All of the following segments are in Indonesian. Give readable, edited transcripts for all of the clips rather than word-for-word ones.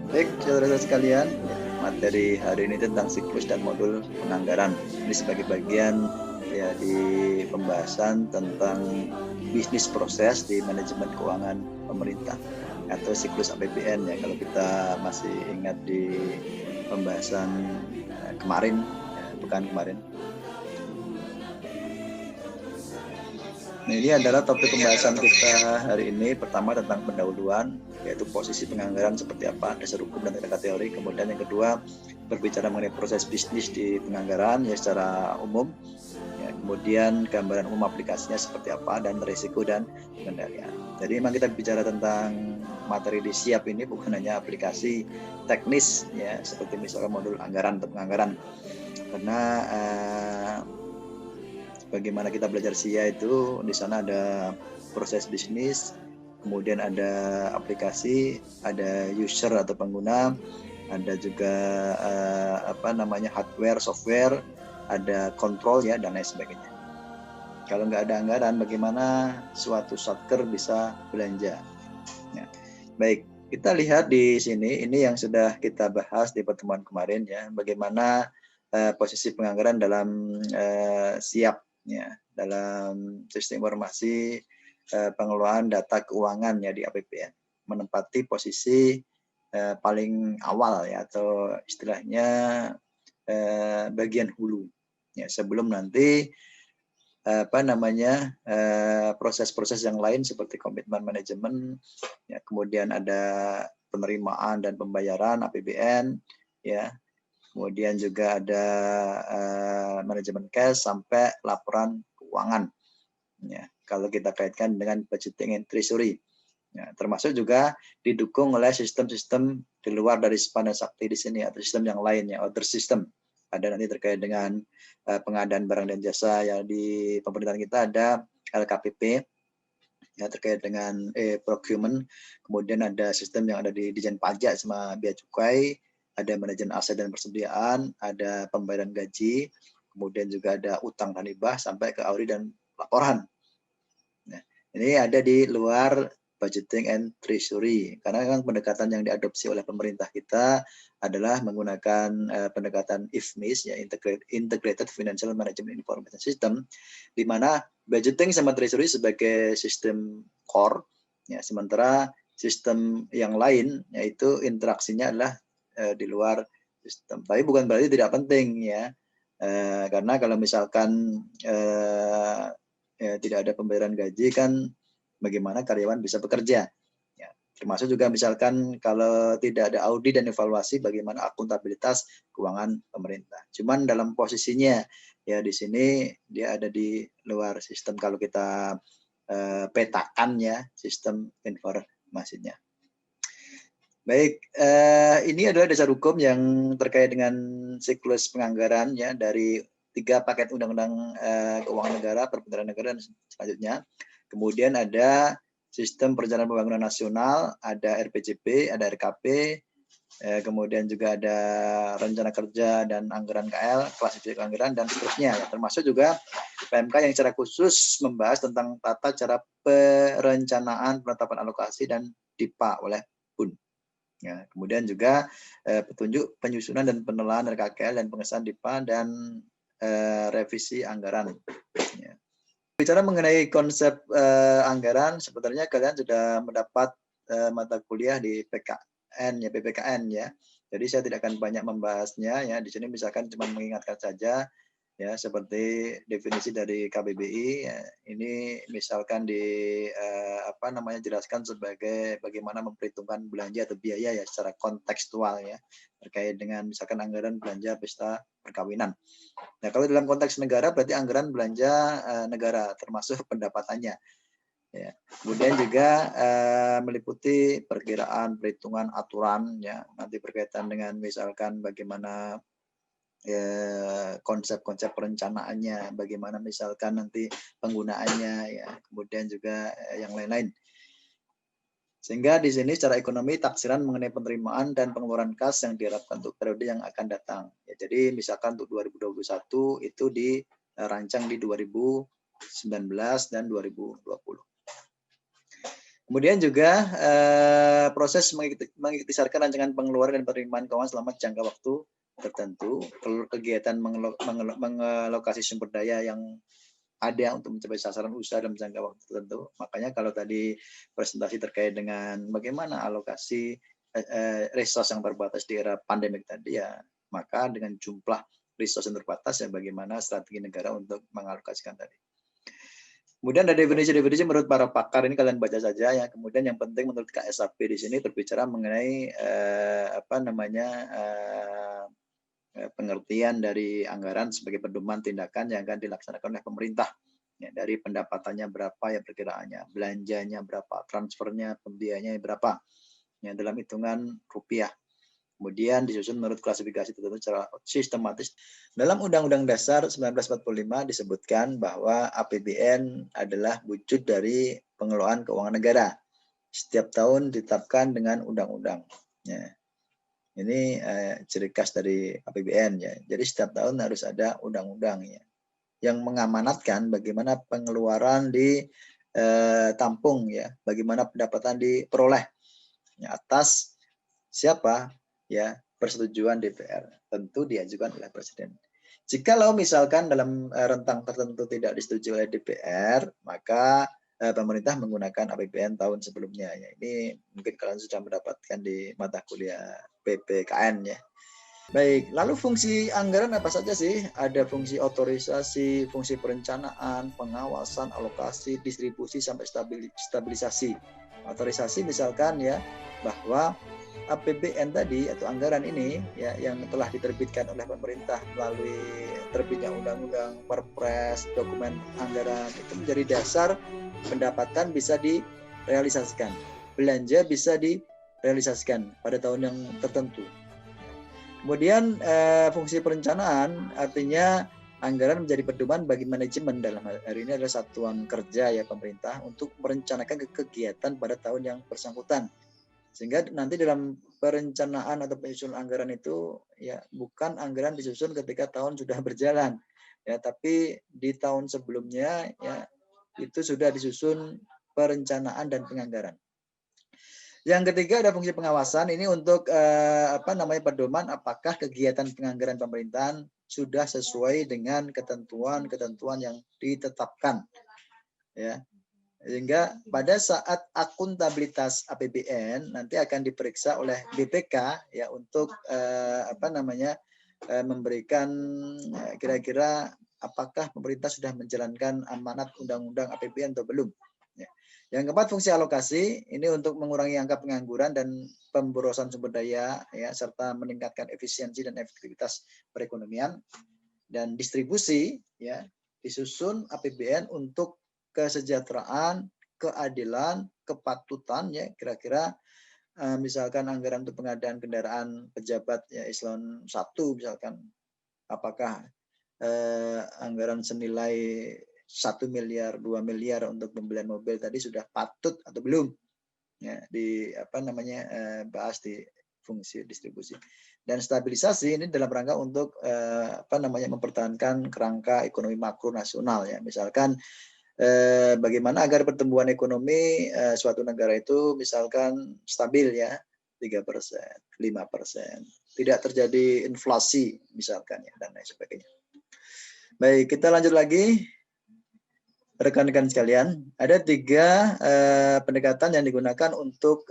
Baik, saudara-saudara sekalian, materi hari ini tentang siklus dan modul penganggaran. Ini sebagai bagian ya di pembahasan tentang bisnis proses di manajemen keuangan pemerintah atau siklus APBN ya, kalau kita masih ingat di pembahasan kemarin, bukan kemarin. Nah, ini adalah topik pembahasan kita hari ini. Pertama tentang pendahuluan, yaitu posisi penganggaran seperti apa, dasar hukum dan teori teori. Kemudian yang kedua berbicara mengenai proses bisnis di penganggaran ya secara umum. Ya, kemudian gambaran umum aplikasinya seperti apa dan risiko dan pengendalian. Jadi memang kita bicara tentang materi di siap ini bukan hanya aplikasi teknis ya seperti misalnya modul anggaran atau penganggaran. Karena bagaimana kita belajar SIA itu di sana ada proses bisnis, kemudian ada aplikasi, ada user atau pengguna, ada juga hardware, software, ada kontrol ya dan lain sebagainya. Kalau nggak ada anggaran, bagaimana suatu satker bisa belanja? Ya. Baik, kita lihat di sini ini yang sudah kita bahas di pertemuan kemarin ya, bagaimana posisi penganggaran dalam siap. Ya, dalam sistem informasi pengelolaan data keuangan ya di APBN menempati posisi paling awal ya atau istilahnya bagian hulu ya sebelum nanti proses-proses yang lain seperti komitmen manajemen ya kemudian ada penerimaan dan pembayaran APBN ya. Kemudian juga ada manajemen cash sampai laporan keuangan. Ya, kalau kita kaitkan dengan budgeting and treasury, ya, termasuk juga didukung oleh sistem-sistem di luar dari Pandana Sakti di sini atau sistem yang lainnya, other system. Ada nanti terkait dengan pengadaan barang dan jasa ya di pemerintahan kita ada LKPP ya terkait dengan procurement. Kemudian ada sistem yang ada di Dijen Pajak sama Bea Cukai. Ada manajemen aset dan persediaan, ada pembayaran gaji, kemudian juga ada utang dan hibah sampai ke audit dan laporan. Nah, ini ada di luar budgeting and treasury karena memang pendekatan yang diadopsi oleh pemerintah kita adalah menggunakan pendekatan IFMIS ya Integrated Financial Management Information System di mana budgeting sama treasury sebagai sistem core ya sementara sistem yang lain yaitu interaksinya adalah di luar sistem. Tapi bukan berarti tidak penting ya, karena kalau misalkan tidak ada pembayaran gaji kan, bagaimana karyawan bisa bekerja? Ya, termasuk juga misalkan kalau tidak ada audit dan evaluasi, bagaimana akuntabilitas keuangan pemerintah. Cuman dalam posisinya ya di sini dia ada di luar sistem kalau kita petakan ya sistem informasinya. Baik, ini adalah dasar hukum yang terkait dengan siklus penganggaran ya dari 3 paket undang-undang keuangan negara, perbendaharaan negara dan selanjutnya. Kemudian ada sistem perencanaan pembangunan nasional, ada RPJP, ada RKP, kemudian juga ada rencana kerja dan anggaran KL, klasifikasi anggaran dan seterusnya. Ya. Termasuk juga PMK yang secara khusus membahas tentang tata cara perencanaan penetapan alokasi dan DIPA oleh BUN. Ya, kemudian juga petunjuk penyusunan dan penelahan RKKL dan pengesahan DIPA dan revisi anggaran. Ya. Bicara mengenai konsep anggaran, sebenarnya kalian sudah mendapat mata kuliah di PKN ya PPKN ya. Jadi saya tidak akan banyak membahasnya ya. Di sini misalkan cuma mengingatkan saja ya seperti definisi dari KBBI ya, ini misalkan jelaskan sebagai bagaimana memperhitungkan belanja atau biaya ya secara kontekstual ya terkait dengan misalkan anggaran belanja pesta perkawinan. Nah kalau dalam konteks negara berarti anggaran belanja negara termasuk pendapatannya. Ya. Kemudian juga meliputi perkiraan, perhitungan, aturan ya nanti berkaitan dengan misalkan bagaimana konsep-konsep perencanaannya, bagaimana misalkan nanti penggunaannya, ya, kemudian juga yang lain-lain. Sehingga di sini secara ekonomi taksiran mengenai penerimaan dan pengeluaran kas yang diharapkan untuk periode yang akan datang. Ya, jadi misalkan untuk 2021 itu dirancang di 2019 dan 2020. Kemudian juga proses mengikhtisarkan rancangan pengeluaran dan penerimaan keuangan selama jangka waktu tertentu, kegiatan mengalokasi sumber daya yang ada untuk mencapai sasaran usaha dalam jangka waktu tertentu. Makanya kalau tadi presentasi terkait dengan bagaimana alokasi resource yang terbatas di era pandemik tadi, ya maka dengan jumlah resource yang terbatas, ya bagaimana strategi negara untuk mengalokasikan tadi. Kemudian ada definisi-definisi menurut para pakar, ini kalian baca saja ya. Kemudian yang penting menurut KSAP di sini berbicara mengenai pengertian dari anggaran sebagai pedoman tindakan yang akan dilaksanakan oleh pemerintah. Ya, dari pendapatannya berapa ya perkiraannya, belanjanya berapa, transfernya, pembiayanya berapa, ya, dalam hitungan rupiah. Kemudian disusun menurut klasifikasi tertentu secara sistematis. Dalam Undang-Undang Dasar 1945 disebutkan bahwa APBN adalah wujud dari pengelolaan keuangan negara. Setiap tahun ditetapkan dengan undang-undang. Ya. Ini ciri khas dari APBN ya. Jadi setiap tahun harus ada undang-undang ya, yang mengamanatkan bagaimana pengeluaran ditampung ya, bagaimana pendapatan diperoleh ya, atas siapa ya, persetujuan DPR, tentu diajukan oleh Presiden. Jikalau misalkan dalam rentang tertentu tidak disetujui oleh DPR, maka pemerintah menggunakan APBN tahun sebelumnya. Ya, ini mungkin kalian sudah mendapatkan di mata kuliah PPKN ya. Baik, lalu fungsi anggaran apa saja sih? Ada fungsi otorisasi, fungsi perencanaan, pengawasan, alokasi, distribusi, sampai stabilisasi. Otorisasi misalkan ya, bahwa APBN tadi atau anggaran ini ya, yang telah diterbitkan oleh pemerintah melalui terbitnya undang-undang, perpres, dokumen anggaran, itu menjadi dasar pendapatan bisa direalisasikan, belanja bisa direalisasikan pada tahun yang tertentu. Kemudian fungsi perencanaan artinya anggaran menjadi pedoman bagi manajemen, dalam hari ini adalah satuan kerja ya pemerintah, untuk merencanakan kegiatan pada tahun yang bersangkutan. Sehingga nanti dalam perencanaan atau penyusunan anggaran itu ya bukan anggaran disusun ketika tahun sudah berjalan ya, tapi di tahun sebelumnya ya itu sudah disusun perencanaan dan penganggaran. Yang ketiga ada fungsi pengawasan, ini untuk pedoman apakah kegiatan penganggaran pemerintahan sudah sesuai dengan ketentuan-ketentuan yang ditetapkan ya. Sehingga pada saat akuntabilitas APBN nanti akan diperiksa oleh BPK ya, untuk memberikan kira-kira apakah pemerintah sudah menjalankan amanat undang-undang APBN atau belum. Ya. Yang keempat fungsi alokasi, ini untuk mengurangi angka pengangguran dan pemborosan sumber daya ya, serta meningkatkan efisiensi dan efektivitas perekonomian. Dan distribusi ya, disusun APBN untuk kesejahteraan, keadilan, kepatutan ya, kira-kira misalkan anggaran untuk pengadaan kendaraan pejabat ya eselon 1 misalkan, apakah anggaran senilai 1 miliar, 2 miliar untuk pembelian mobil tadi sudah patut atau belum ya, bahas di fungsi distribusi. Dan stabilisasi ini dalam rangka untuk mempertahankan kerangka ekonomi makro nasional ya, misalkan bagaimana agar pertumbuhan ekonomi suatu negara itu misalkan stabil ya, 3%, 5%, tidak terjadi inflasi misalkan ya, dan lain sebagainya. Baik, kita lanjut lagi. Rekan-rekan sekalian, ada 3 pendekatan yang digunakan untuk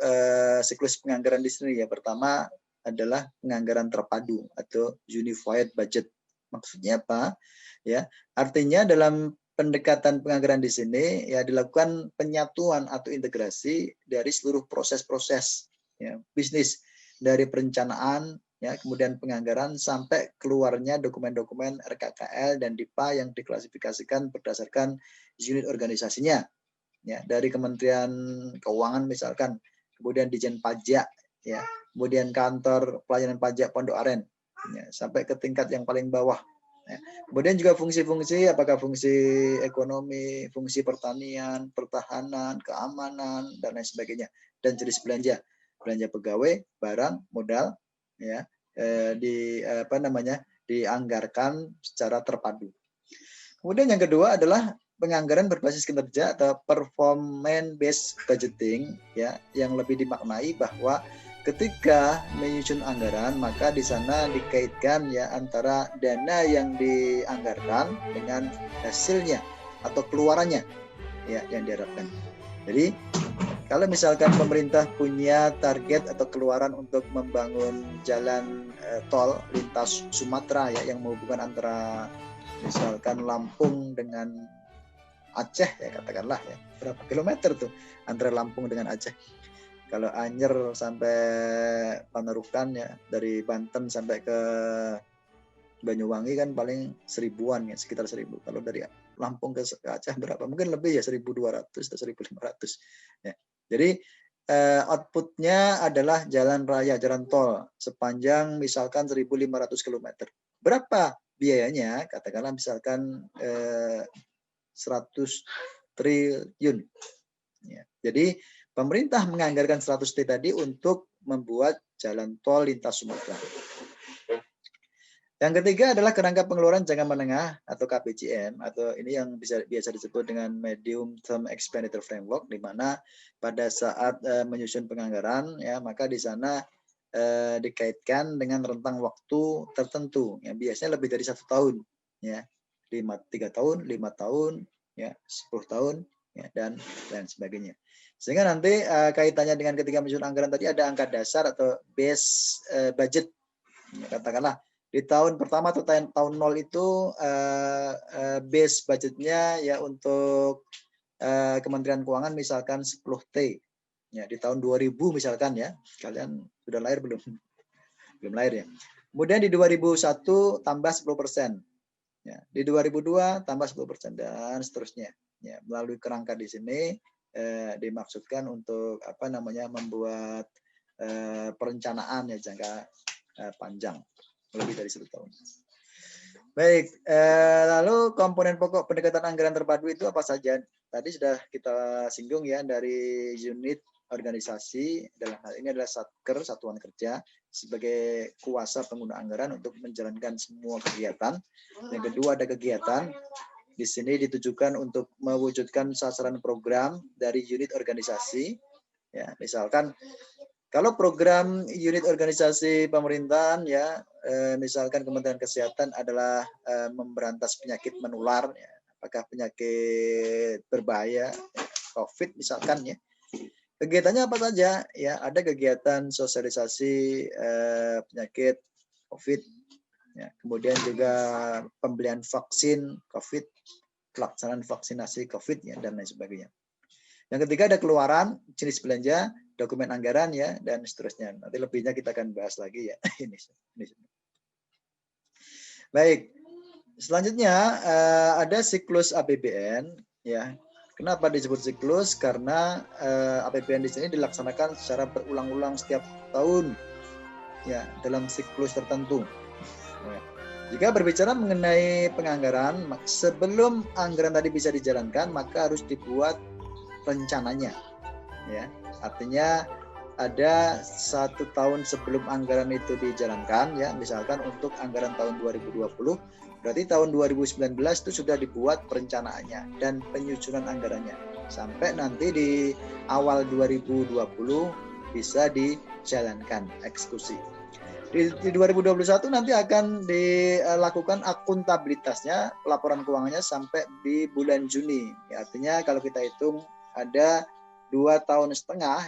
siklus penganggaran di sini ya. Pertama adalah penganggaran terpadu atau unified budget. Maksudnya apa? Ya, artinya dalam pendekatan penganggaran di sini ya dilakukan penyatuan atau integrasi dari seluruh proses-proses ya, bisnis, dari perencanaan ya, kemudian penganggaran sampai keluarnya dokumen-dokumen RKKL dan DIPA yang diklasifikasikan berdasarkan unit organisasinya ya, dari Kementerian Keuangan misalkan, kemudian Dijen Pajak ya, kemudian Kantor Pelayanan Pajak Pondok Aren ya, sampai ke tingkat yang paling bawah ya. Kemudian juga fungsi-fungsi, apakah fungsi ekonomi, fungsi pertanian, pertahanan, keamanan dan lain sebagainya, dan jenis belanja pegawai, barang, modal ya, dianggarkan secara terpadu. Kemudian yang kedua adalah penganggaran berbasis kinerja atau performance based budgeting ya, yang lebih dimaknai bahwa ketika menyusun anggaran maka di sana dikaitkan ya antara dana yang dianggarkan dengan hasilnya atau keluarannya ya yang diharapkan. Jadi kalau misalkan pemerintah punya target atau keluaran untuk membangun jalan tol lintas Sumatera ya yang menghubungkan antara misalkan Lampung dengan Aceh ya katakanlah ya, berapa kilometer tuh antara Lampung dengan Aceh. Kalau Anyer sampai Panarukan ya, dari Banten sampai ke Banyuwangi kan paling 1000-an ya, sekitar 1000. Kalau dari Lampung ke Aceh berapa? Mungkin lebih ya, 1200 atau 1500 ya. Jadi outputnya adalah jalan raya, jalan tol sepanjang misalkan 1500 km. Berapa biayanya? Katakanlah misalkan 100 triliun. Ya. Jadi pemerintah menganggarkan 100 T tadi untuk membuat jalan tol lintas Sumatera. Yang ketiga adalah kerangka pengeluaran jangka menengah atau KPJM, atau ini yang biasa disebut dengan Medium Term Expenditure Framework, di mana pada saat menyusun penganggaran ya maka di sana dikaitkan dengan rentang waktu tertentu yang biasanya lebih dari 1 tahun ya, 3 tahun, 5 tahun ya, 10 tahun ya, dan lain sebagainya. Sehingga nanti kaitannya dengan ketika menyusun anggaran tadi ada angka dasar atau base budget ya, katakanlah di tahun pertama atau tahun 0 itu base budgetnya ya untuk Kementerian Keuangan misalkan 10 T ya, di tahun 2000 misalkan ya, kalian sudah lahir belum? Belum lahir ya. Kemudian di 2001 tambah 10%. Ya, di 2002 tambah 10% dan seterusnya. Ya, melalui kerangka di sini dimaksudkan untuk apa namanya membuat perencanaan ya jangka panjang lebih dari 1 tahun. Baik, lalu komponen pokok pendekatan anggaran terpadu itu apa saja? Tadi sudah kita singgung ya, dari unit organisasi, dalam hal ini adalah Satker, Satuan Kerja, sebagai kuasa pengguna anggaran untuk menjalankan semua kegiatan. Yang kedua ada kegiatan, di sini ditujukan untuk mewujudkan sasaran program dari unit organisasi. Ya, misalkan kalau program unit organisasi pemerintahan ya, misalkan Kementerian Kesehatan adalah memberantas penyakit menular, ya, apakah penyakit berbahaya, ya, COVID misalkan ya. Kegiatannya apa saja? Ya, ada kegiatan sosialisasi penyakit COVID, ya, kemudian juga pembelian vaksin COVID, pelaksanaan vaksinasi COVID ya, dan lain sebagainya. Yang ketiga ada keluaran, jenis belanja, dokumen anggaran ya, dan seterusnya. Nanti lebihnya kita akan bahas lagi ya. Ini. Baik. Selanjutnya ada siklus APBN ya. Kenapa disebut siklus? Karena APBN di sini dilaksanakan secara berulang-ulang setiap tahun ya, dalam siklus tertentu. Ya. Jika berbicara mengenai penganggaran, sebelum anggaran tadi bisa dijalankan, maka harus dibuat rencananya. Ya, artinya ada 1 tahun sebelum anggaran itu dijalankan ya, misalkan untuk anggaran tahun 2020, berarti tahun 2019 itu sudah dibuat perencanaannya dan penyusunan anggarannya sampai nanti di awal 2020 bisa dijalankan eksekusi. Di 2021 nanti akan dilakukan akuntabilitasnya, pelaporan keuangannya sampai di bulan Juni. Ya, artinya kalau kita hitung ada 2,5 tahun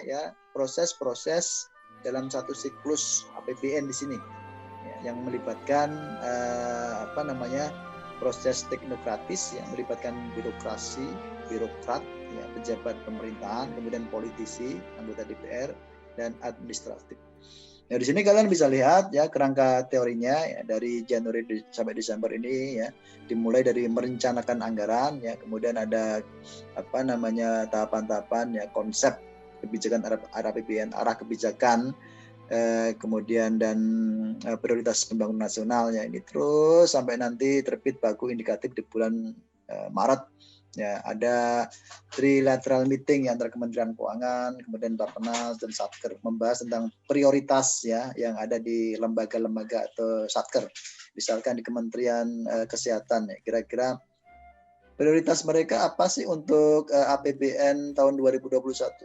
ya proses-proses dalam satu siklus APBN di sini ya, yang melibatkan proses teknokratis yang melibatkan birokrasi, birokrat ya, pejabat pemerintahan, kemudian politisi, anggota DPR, dan administratif. Nah, di sini kalian bisa lihat ya kerangka teorinya ya, dari Januari sampai Desember ini ya, dimulai dari merencanakan anggaran ya, kemudian ada tahapan-tahapan ya, konsep kebijakan arah APBN, arah kebijakan, kemudian dan prioritas pembangunan nasional ya, ini terus sampai nanti terbit baku indikatif di bulan Maret. Ya, ada trilateral meeting ya, antara Kementerian Keuangan, kemudian Bappenas dan Satker, membahas tentang prioritas ya yang ada di lembaga-lembaga atau Satker. Misalkan di Kementerian Kesehatan ya, kira-kira Prioritas mereka apa sih untuk APBN tahun 2021?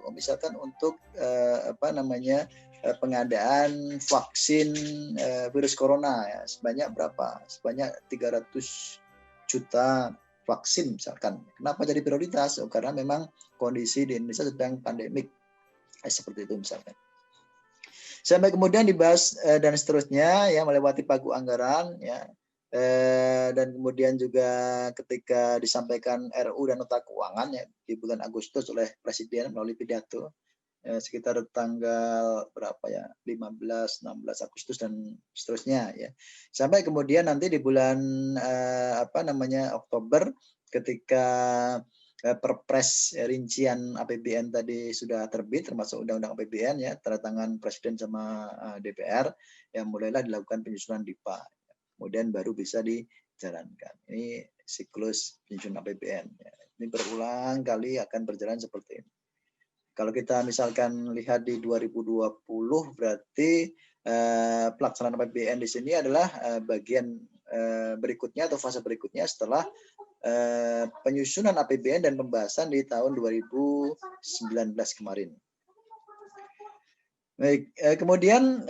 Misalkan untuk pengadaan vaksin virus corona ya, sebanyak berapa? Sebanyak 300 juta vaksin misalkan. Kenapa jadi prioritas? Karena memang kondisi di Indonesia sedang pandemik. Seperti itu misalkan. Sampai kemudian dibahas dan seterusnya ya, melewati pagu anggaran ya. Dan kemudian juga ketika disampaikan RU dan nota keuangan ya di bulan Agustus oleh Presiden melalui pidato sekitar tanggal berapa ya, 15 16 Agustus dan seterusnya ya. Sampai kemudian nanti di bulan Oktober ketika Perpres rincian APBN tadi sudah terbit, termasuk Undang-Undang APBN ya, tanda tangan Presiden sama DPR, yang mulailah dilakukan penyusunan DIPA. Kemudian baru bisa dijalankan. Ini siklus penyusunan APBN. Ya. Ini berulang kali akan berjalan seperti ini. Kalau kita misalkan lihat di 2020 berarti pelaksanaan APBN di sini adalah bagian berikutnya atau fase berikutnya setelah penyusunan APBN dan pembahasan di tahun 2019 kemarin. Baik, kemudian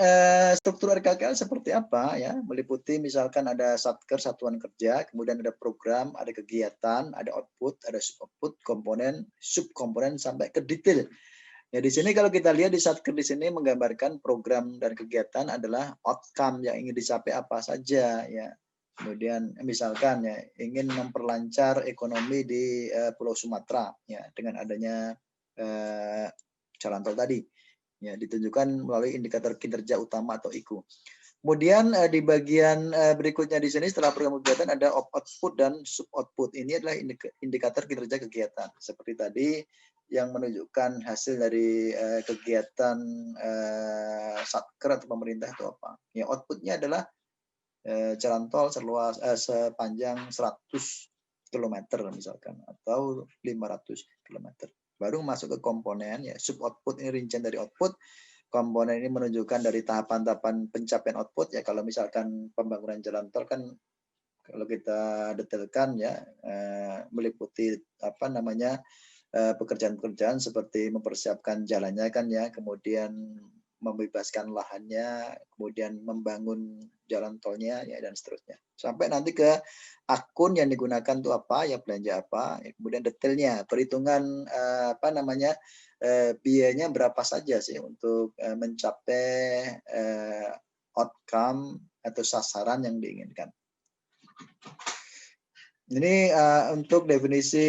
struktur RKKL seperti apa ya? Meliputi misalkan ada Satker, satuan kerja, kemudian ada program, ada kegiatan, ada output, ada sub-output, komponen, subkomponen sampai ke detail. Ya di sini kalau kita lihat di Satker di sini menggambarkan program dan kegiatan adalah outcome yang ingin dicapai apa saja ya. Kemudian misalkan ya ingin memperlancar ekonomi di Pulau Sumatera ya dengan adanya jalan tol tadi. Ya, ditunjukkan melalui indikator kinerja utama atau IKU. Kemudian di bagian berikutnya di sini setelah program kegiatan ada output dan sub output. Ini adalah indikator kinerja kegiatan. Seperti tadi yang menunjukkan hasil dari kegiatan Satker atau pemerintah itu apa? Ya, outputnya adalah jalan tol sepanjang 100 km misalkan atau 500 km. Baru masuk ke komponen ya, sub output ini rincian dari output. Komponen ini menunjukkan dari tahapan-tahapan pencapaian output ya. Kalau misalkan pembangunan jalan tol kan kalau kita detailkan ya meliputi pekerjaan-pekerjaan seperti mempersiapkan jalannya kan ya, kemudian membebaskan lahannya, kemudian membangun jalan tolnya ya dan seterusnya. Sampai nanti ke akun yang digunakan itu apa, ya belanja apa, ya, kemudian detailnya, perhitungan biayanya berapa saja sih untuk mencapai outcome atau sasaran yang diinginkan. Ini untuk definisi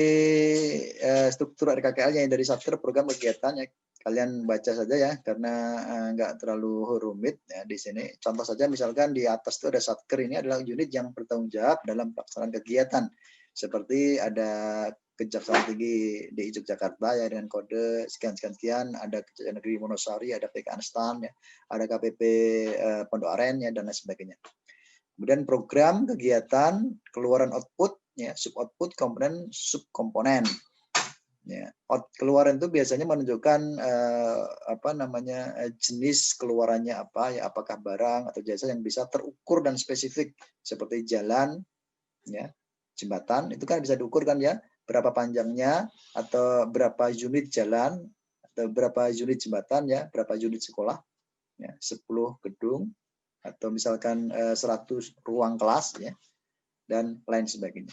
struktur RKKL yang dari Satker program kegiatan ya. Kalian baca saja ya karena nggak terlalu rumit ya di sini. Contoh saja misalkan di atas itu ada Satker, ini adalah unit yang bertanggung jawab dalam pelaksanaan kegiatan. Seperti ada Kejaksaan Tinggi di Yogyakarta ya dengan kode sekian-sekian, ada Kejaksaan Negeri Wonosari, ada PKN STAN ya, ada KPP Pondok Aren ya dan lain sebagainya. Kemudian program kegiatan, keluaran output ya, sub output, komponen, subkomponen. Ya, keluaran itu biasanya menunjukkan jenis keluarannya apa ya, apakah barang atau jasa yang bisa terukur dan spesifik seperti jalan ya, jembatan itu kan bisa diukur kan ya, berapa panjangnya atau berapa unit jalan atau berapa unit jembatan ya, berapa unit sekolah ya, 10 gedung atau misalkan 100 ruang kelas ya dan lain sebagainya.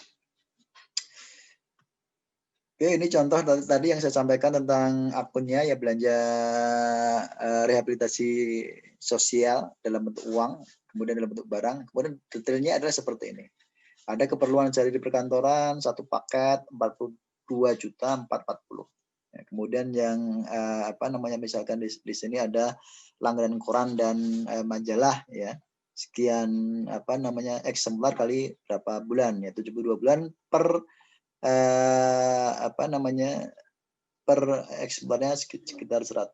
Oke, ini contoh tadi yang saya sampaikan tentang akunnya ya, belanja rehabilitasi sosial dalam bentuk uang, kemudian dalam bentuk barang, kemudian detailnya adalah seperti ini. Ada keperluan cari di perkantoran, satu paket 42.440. Ya, kemudian yang misalkan di sini ada langganan koran dan majalah ya. Sekian eksemplar kali berapa bulan ya, 72 bulan per per eksemplarnya sekitar 100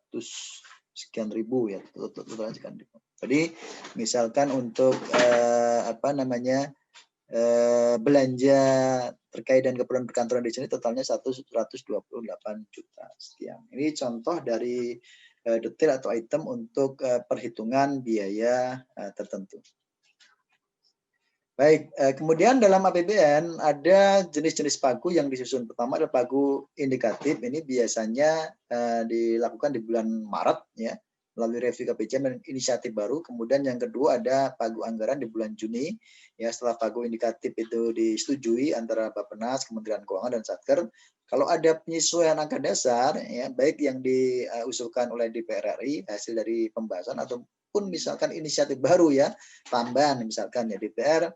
sekian ribu ya, total sekian ribu. Jadi misalkan untuk belanja terkait dengan keperluan perkantoran di sini totalnya 128 juta sekian. Ini contoh dari detail atau item untuk perhitungan biaya tertentu. Baik, kemudian dalam APBN ada jenis-jenis pagu yang disusun. Pertama adalah pagu indikatif. Ini biasanya dilakukan di bulan Maret ya, melalui review KPJM dan inisiatif baru. Kemudian yang kedua ada pagu anggaran di bulan Juni. Ya, setelah pagu indikatif itu disetujui antara Bappenas, Kementerian Keuangan dan Satker. Kalau ada penyesuaian angka dasar, ya baik yang diusulkan oleh DPR RI hasil dari pembahasan ataupun misalkan inisiatif baru ya, tambahan misalkan ya DPR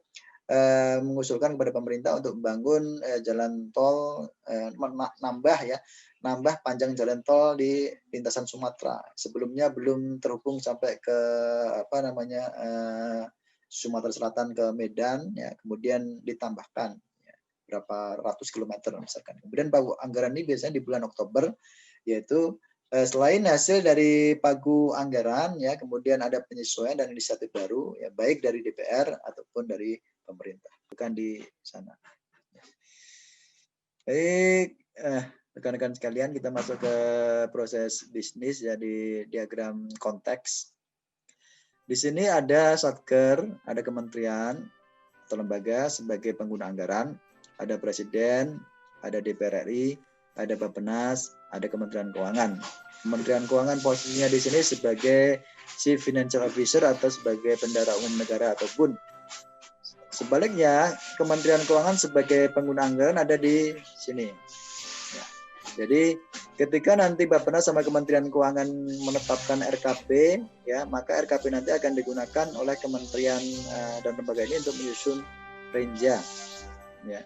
mengusulkan kepada pemerintah untuk membangun jalan tol nambah panjang jalan tol di lintasan Sumatera. Sebelumnya belum terhubung sampai ke Sumatera Selatan ke Medan, ya, kemudian ditambahkan ya, berapa ratus kilometer misalkan. Kemudian pagu anggaran ini biasanya di bulan Oktober, yaitu selain hasil dari pagu anggaran, ya, kemudian ada penyesuaian dan inisiatif baru, ya, baik dari DPR ataupun dari pemerintah, bukan di sana. Baik, rekan-rekan sekalian, kita masuk ke proses bisnis ya di diagram konteks. Di sini ada Satker, ada kementerian atau lembaga sebagai pengguna anggaran, ada presiden, ada DPR RI, ada Bappenas, ada Kementerian Keuangan. Kementerian Keuangan posisinya di sini sebagai Chief Financial Officer atau sebagai Bendahara Umum Negara atau BUN. Sebaliknya, Kementerian Keuangan sebagai pengguna anggaran ada di sini. Ya. Jadi, ketika nanti Bappenas sama Kementerian Keuangan menetapkan RKP, ya, maka RKP nanti akan digunakan oleh kementerian dan lembaga ini untuk menyusun renja. Ya.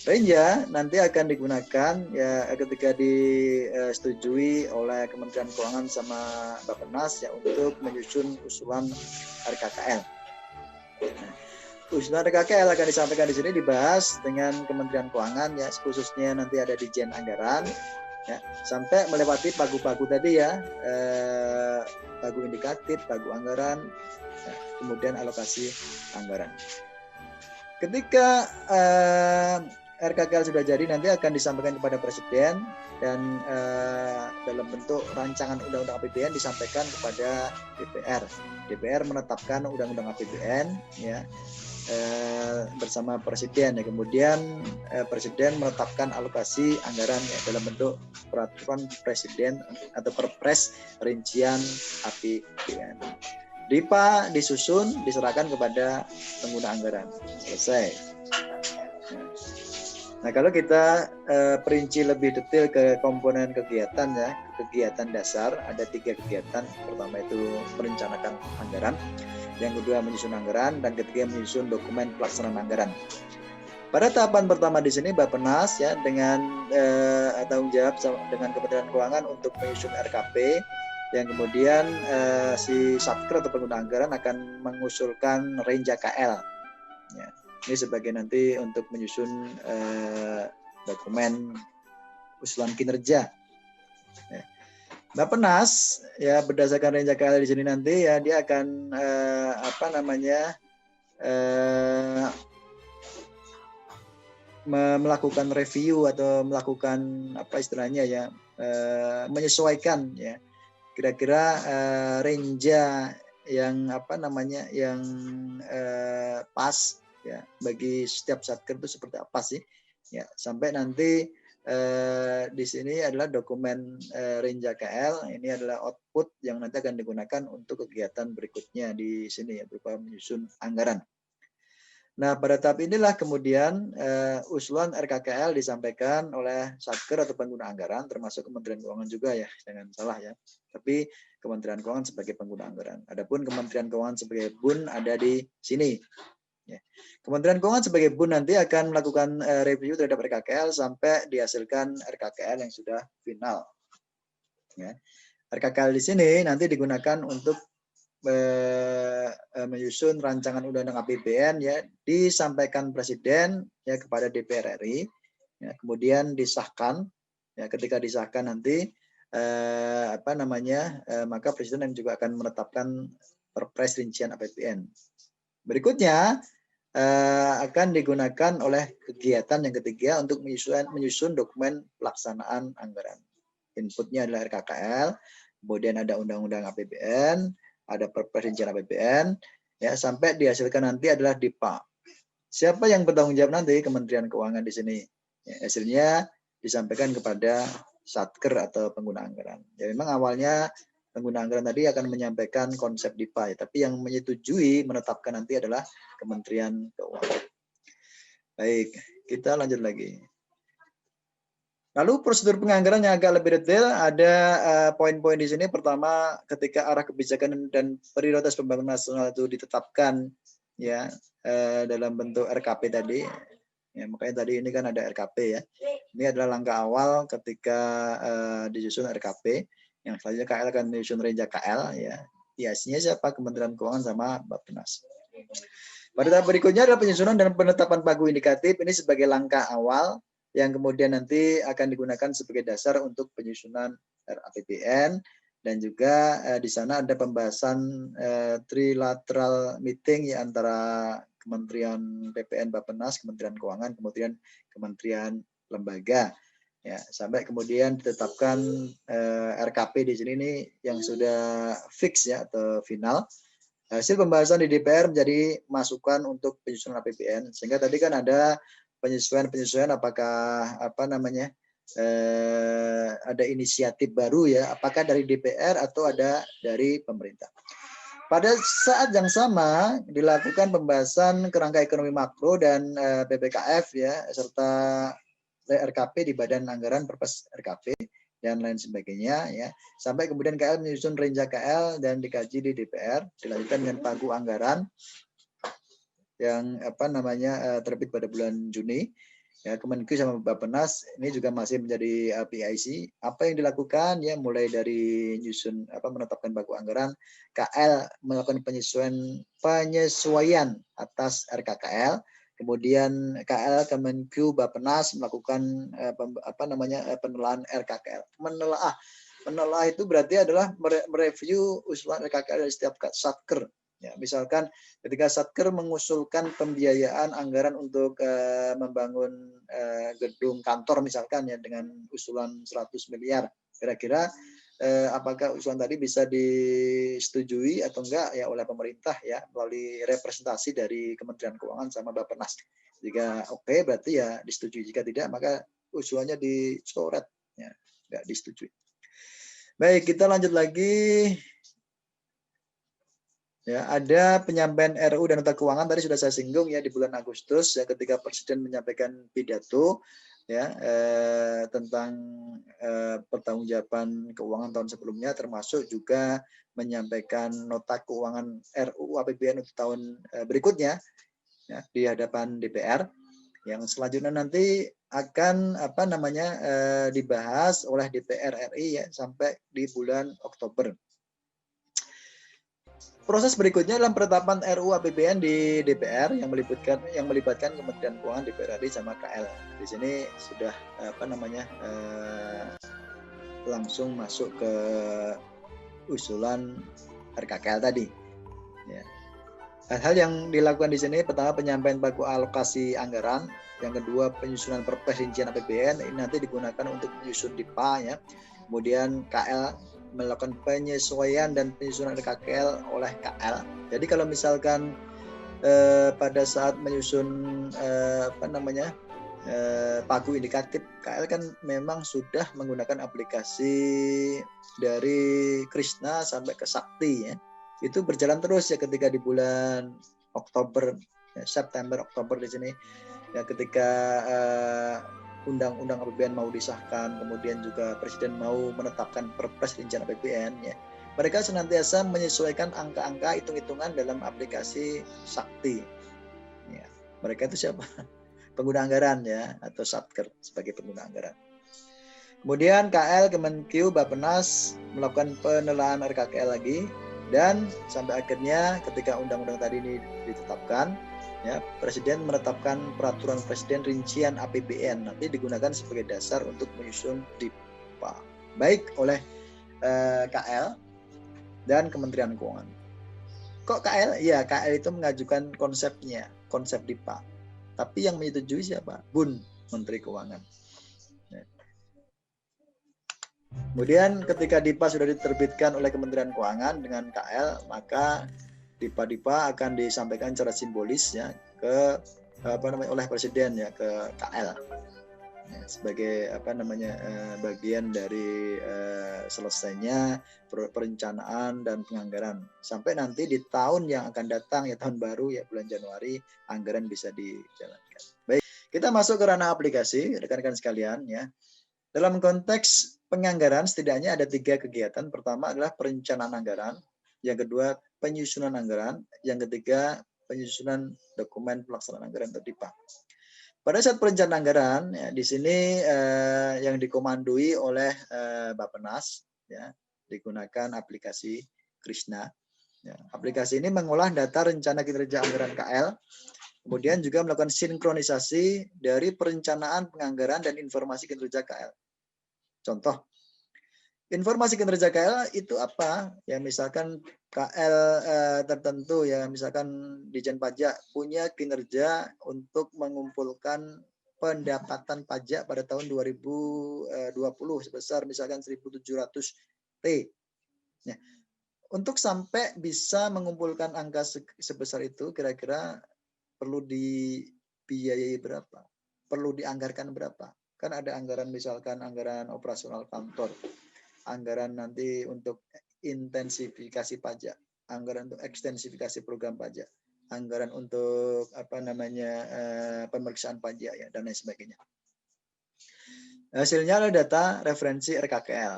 Renja nanti akan digunakan ya ketika disetujui oleh Kementerian Keuangan sama Bappenas ya untuk menyusun usulan RKKL. Nah, usulan RKKL akan disampaikan di sini, dibahas dengan Kementerian Keuangan ya, khususnya nanti ada Ditjen Anggaran ya, sampai melewati pagu-pagu tadi ya, pagu indikatif, pagu anggaran, ya, kemudian alokasi anggaran. Ketika RKKL sudah jadi, nanti akan disampaikan kepada Presiden dan dalam bentuk rancangan Undang-Undang APBN disampaikan kepada DPR. DPR menetapkan Undang-Undang APBN ya bersama Presiden ya. Kemudian Presiden menetapkan alokasi anggaran ya, dalam bentuk peraturan Presiden atau Perpres rincian APBN. DIPA disusun, diserahkan kepada pengguna anggaran. Selesai. Nah, kalau kita perinci lebih detail ke komponen kegiatan ya, kegiatan dasar ada 3 kegiatan. Pertama itu merencanakan anggaran, yang kedua menyusun anggaran, dan ketiga menyusun dokumen pelaksanaan anggaran. Pada tahapan pertama di sini Bappenas ya dengan tanggung jawab dengan Kementerian Keuangan untuk menyusun RKP, yang kemudian si Satker atau pengguna anggaran akan mengusulkan renja KL. Ya. Ini sebagai nanti untuk menyusun dokumen usulan kinerja. Ya. Bappenas ya berdasarkan renja KL di sini nanti ya dia akan melakukan review atau melakukan apa istilahnya ya menyesuaikan ya kira-kira renja yang yang pas ya bagi setiap satker itu seperti apa sih ya, sampai nanti di sini adalah dokumen renja KL, ini adalah output yang nanti akan digunakan untuk kegiatan berikutnya di sini ya berupa menyusun anggaran. Nah, pada tahap inilah kemudian usulan RKKL disampaikan oleh Satker atau pengguna anggaran, termasuk Kementerian Keuangan juga ya, jangan salah ya. Tapi Kementerian Keuangan sebagai pengguna anggaran. Adapun Kementerian Keuangan sebagai BUN ada di sini. Ya. Kementerian Keuangan sebagai BUN nanti akan melakukan review terhadap RKKL sampai dihasilkan RKKL yang sudah final. Ya. RKKL di sini nanti digunakan untuk menyusun rancangan undang-undang APBN ya, disampaikan Presiden ya kepada DPR RI ya, kemudian disahkan ya, ketika disahkan nanti maka Presiden yang juga akan menetapkan Perpres rincian APBN. Berikutnya akan digunakan oleh kegiatan yang ketiga untuk menyusun dokumen pelaksanaan anggaran. Inputnya adalah RKKL, kemudian ada undang-undang APBN, ada Perpres rincian APBN, ya sampai dihasilkan nanti adalah DIPA. Siapa yang bertanggung jawab nanti? Kementerian Keuangan di sini. Ya, hasilnya disampaikan kepada Satker atau pengguna anggaran. Ya memang awalnya pengguna anggaran tadi akan menyampaikan konsep DIPA, ya, tapi yang menyetujui menetapkan nanti adalah Kementerian Keuangan. Baik, kita lanjut lagi. Lalu prosedur penganggaran yang agak lebih detail, ada poin-poin di sini. Pertama, ketika arah kebijakan dan prioritas pembangunan nasional itu ditetapkan ya dalam bentuk RKP tadi. Ya, makanya tadi ini kan ada RKP ya. Ini adalah langkah awal ketika disusun RKP. Yang selanjutnya KL akan menyusun Renja KL ya. Biasanya siapa? Kementerian Keuangan sama Bappenas. Pada tahap berikutnya adalah penyusunan dan penetapan pagu indikatif. Ini sebagai langkah awal yang kemudian nanti akan digunakan sebagai dasar untuk penyusunan RAPBN, dan juga di sana ada pembahasan trilateral meeting ya, antara Kementerian PPN, Bappenas, Kementerian Keuangan, kemudian kementerian lembaga ya, sampai kemudian ditetapkan RKP di sini nih yang sudah fix ya atau final. Hasil pembahasan di DPR menjadi masukan untuk penyusunan APBN, sehingga tadi kan ada penyesuaian apakah ada inisiatif baru ya, apakah dari DPR atau ada dari pemerintah. Pada saat yang sama dilakukan pembahasan kerangka ekonomi makro dan PPKF ya, serta RKP di Badan Anggaran Perpres RKP dan lain sebagainya ya, sampai kemudian KL menyusun Renja KL dan dikaji di DPR, dilanjutkan dengan pagu anggaran yang terbit pada bulan Juni ya. Kemenkyu sama Bappenas ini juga masih menjadi PIC. Apa yang dilakukan ya, mulai dari nyusun menetapkan pagu anggaran, KL melakukan penyesuaian atas RKKL, kemudian KL, Kemenkyu, Bappenas melakukan penelaahan RKKL. Menelaah itu berarti adalah mereview usulan RKKL dari setiap Satker. Ya, misalkan ketika Satker mengusulkan pembiayaan anggaran untuk membangun gedung kantor misalkan ya dengan usulan 100 miliar, kira-kira apakah usulan tadi bisa disetujui atau enggak ya oleh pemerintah ya melalui representasi dari Kementerian Keuangan sama Bappenas. Jika oke, berarti ya disetujui, jika tidak maka usulannya dicoret ya, enggak disetujui. Baik, kita lanjut lagi. Ya, ada penyampaian RUU dan nota keuangan tadi sudah saya singgung ya di bulan Agustus ya, ketika Presiden menyampaikan pidato ya tentang pertanggungjawaban keuangan tahun sebelumnya, termasuk juga menyampaikan nota keuangan RUU APBN untuk tahun berikutnya ya, di hadapan DPR, yang selanjutnya nanti akan dibahas oleh DPR RI ya sampai di bulan Oktober. Proses berikutnya dalam penetapan RUU APBN di DPR yang melibatkan Kementerian Keuangan, DPR RI sama KL. Di sini sudah langsung masuk ke usulan RKKL tadi. Ya. Hal-hal yang dilakukan di sini, pertama penyampaian pagu alokasi anggaran, yang kedua penyusunan perpres rincian APBN, ini nanti digunakan untuk menyusun DIPA ya. Kemudian KL melakukan penyesuaian dan penyusunan RKKL oleh KL. Jadi kalau misalkan pada saat menyusun pagu indikatif, KL kan memang sudah menggunakan aplikasi dari Krishna sampai ke Sakti ya. Itu berjalan terus ya ketika di bulan Oktober, ya, September, Oktober di sini ya, ketika undang-undang APBN mau disahkan, kemudian juga Presiden mau menetapkan perpres rincian APBN ya. Mereka senantiasa menyesuaikan angka-angka, hitung-hitungan dalam aplikasi Sakti. Ya. Mereka itu siapa? Pengguna anggaran ya, atau Satker sebagai pengguna anggaran. Kemudian KL, Kemenkyu, Bappenas melakukan penelaahan RKKL lagi, dan sampai akhirnya ketika undang-undang tadi ini ditetapkan, ya, Presiden menetapkan peraturan Presiden rincian APBN nanti digunakan sebagai dasar untuk menyusun DIPA, baik oleh KL dan Kementerian Keuangan. Kok KL? Ya, KL itu mengajukan konsepnya, konsep DIPA. Tapi yang menyetujui siapa? BUN, Menteri Keuangan. Kemudian ketika DIPA sudah diterbitkan oleh Kementerian Keuangan dengan KL, maka DIPA akan disampaikan secara simbolis ya ke oleh Presiden ya ke KL. Ya, sebagai bagian dari selesainya perencanaan dan penganggaran sampai nanti di tahun yang akan datang ya, tahun baru ya, bulan Januari, anggaran bisa dijalankan. Baik, kita masuk ke ranah aplikasi rekan-rekan sekalian ya. Dalam konteks penganggaran setidaknya ada 3 kegiatan. Pertama adalah perencanaan anggaran, yang kedua penyusunan anggaran, yang ketiga penyusunan dokumen pelaksanaan anggaran atau DIPA. Pada saat perencanaan anggaran, ya, di sini yang dikomandoi oleh Bappenas, ya, digunakan aplikasi Krishna. Ya, aplikasi ini mengolah data rencana kinerja anggaran KL, kemudian juga melakukan sinkronisasi dari perencanaan penganggaran dan informasi kinerja KL. Contoh, informasi kinerja KL itu apa? Ya misalkan KL tertentu ya, misalkan Ditjen Pajak punya kinerja untuk mengumpulkan pendapatan pajak pada tahun 2020 sebesar misalkan 1.700 T. Ya. Untuk sampai bisa mengumpulkan angka sebesar itu, kira-kira perlu dibiayai berapa? Perlu dianggarkan berapa? Kan ada anggaran, misalkan anggaran operasional kantor, anggaran nanti untuk intensifikasi pajak, anggaran untuk ekstensifikasi program pajak, anggaran untuk pemeriksaan pajak ya, dan lain sebagainya. Hasilnya adalah data referensi RKKL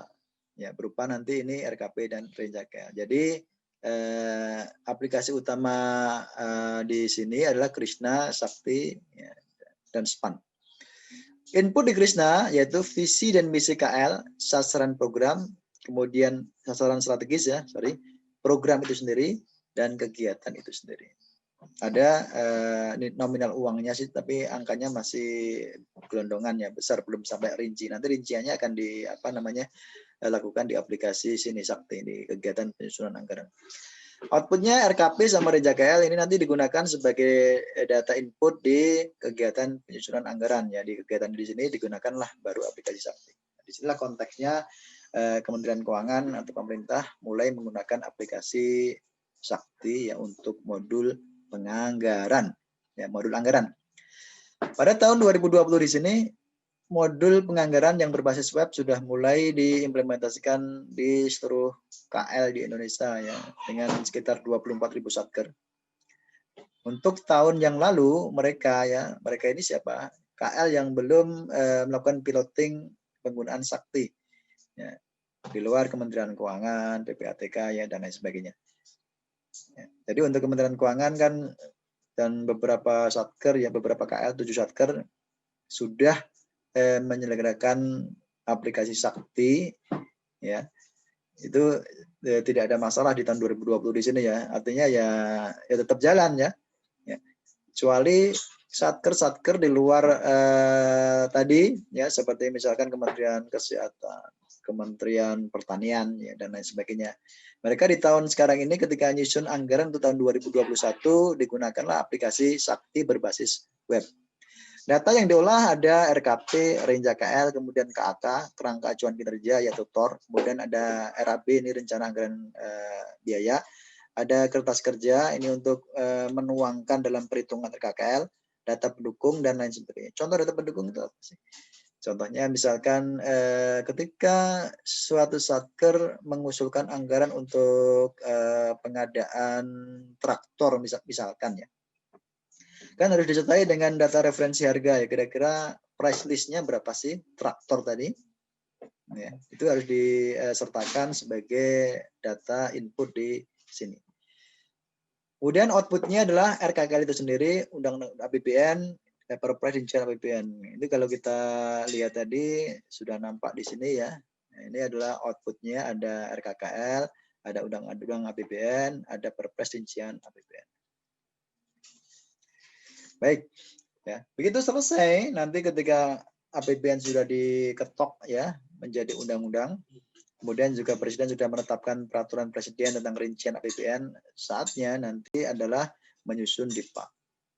ya, berupa nanti ini RKP dan RenjaKL. Jadi aplikasi utama di sini adalah Krishna, Sakti ya, dan SPAN. Input di Krishna yaitu visi dan misi KL, sasaran program, kemudian sasaran strategis ya, program itu sendiri, dan kegiatan itu sendiri. Ada nominal uangnya sih, tapi angkanya masih gelondongan ya, besar, belum sampai rinci. Nanti rinciannya akan lakukan di aplikasi Sini Sakti di kegiatan penyusunan anggaran. Outputnya RKP sama RenjaKL ini nanti digunakan sebagai data input di kegiatan penyusunan anggaran ya. Di kegiatan di sini digunakanlah baru aplikasi Sakti. Di sinilah konteksnya Kementerian Keuangan atau pemerintah mulai menggunakan aplikasi Sakti ya untuk modul penganggaran ya, modul anggaran. Pada tahun 2020 di sini modul penganggaran yang berbasis web sudah mulai diimplementasikan di seluruh KL di Indonesia ya, dengan sekitar 24.000 satker. Untuk tahun yang lalu mereka ini siapa? KL yang belum melakukan piloting penggunaan Sakti ya, di luar Kementerian Keuangan, PPATK ya, dan lain sebagainya. Ya, jadi untuk Kementerian Keuangan kan dan beberapa satker ya, beberapa KL 7 satker sudah menyelenggarakan aplikasi Sakti ya. Itu tidak ada masalah di tahun 2020 di sini ya. Artinya ya tetap jalan ya. Ya. Kecuali satker-satker di luar tadi ya, seperti misalkan Kementerian Kesehatan, Kementerian Pertanian ya, dan lain sebagainya. Mereka di tahun sekarang ini ketika nyusun anggaran untuk tahun 2021 digunakanlah aplikasi Sakti berbasis web. Data yang diolah ada RKP, RenjaKL, kemudian KAK, kerangka acuan kinerja yaitu TOR, kemudian ada RAB ini rencana anggaran biaya, ada kertas kerja ini untuk menuangkan dalam perhitungan RKKL, data pendukung dan lain sebagainya. Contoh data pendukung itu apa sih? Contohnya misalkan ketika suatu satker mengusulkan anggaran untuk pengadaan traktor misalkan ya, kan harus disertai dengan data referensi harga ya, kira-kira price listnya berapa sih traktor tadi ya, itu harus disertakan sebagai data input di sini. Kemudian outputnya adalah RKKL itu sendiri, Undang-Undang APBN, Perpres rincian APBN. Ini kalau kita lihat tadi sudah nampak di sini ya. Nah, ini adalah outputnya, ada RKKL, ada Undang-Undang APBN, ada Perpres rincian APBN. Baik, ya. Begitu selesai, nanti ketika APBN sudah diketok ya menjadi undang-undang, kemudian juga Presiden sudah menetapkan peraturan Presiden tentang rincian APBN, saatnya nanti adalah menyusun DIPA.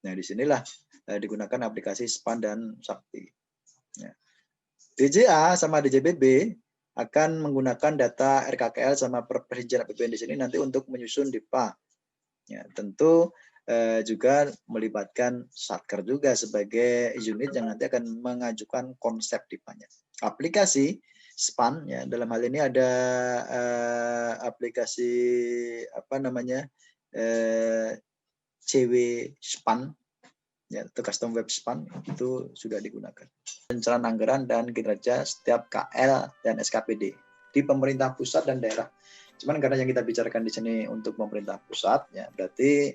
Nah, disinilah digunakan aplikasi SPAN dan Sakti. Ya. DJA sama DJBB akan menggunakan data RKKL sama rincian APBN di sini nanti untuk menyusun DIPA. Ya, tentu juga melibatkan Satker juga sebagai unit yang nanti akan mengajukan konsep DIPA-nya. Aplikasi SPAN ya, dalam hal ini ada aplikasi apa namanya CW SPAN ya, atau custom web SPAN itu sudah digunakan. Perencanaan anggaran dan kinerja setiap KL dan SKPD di pemerintah pusat dan daerah. Cuman karena yang kita bicarakan di sini untuk pemerintah pusat ya, berarti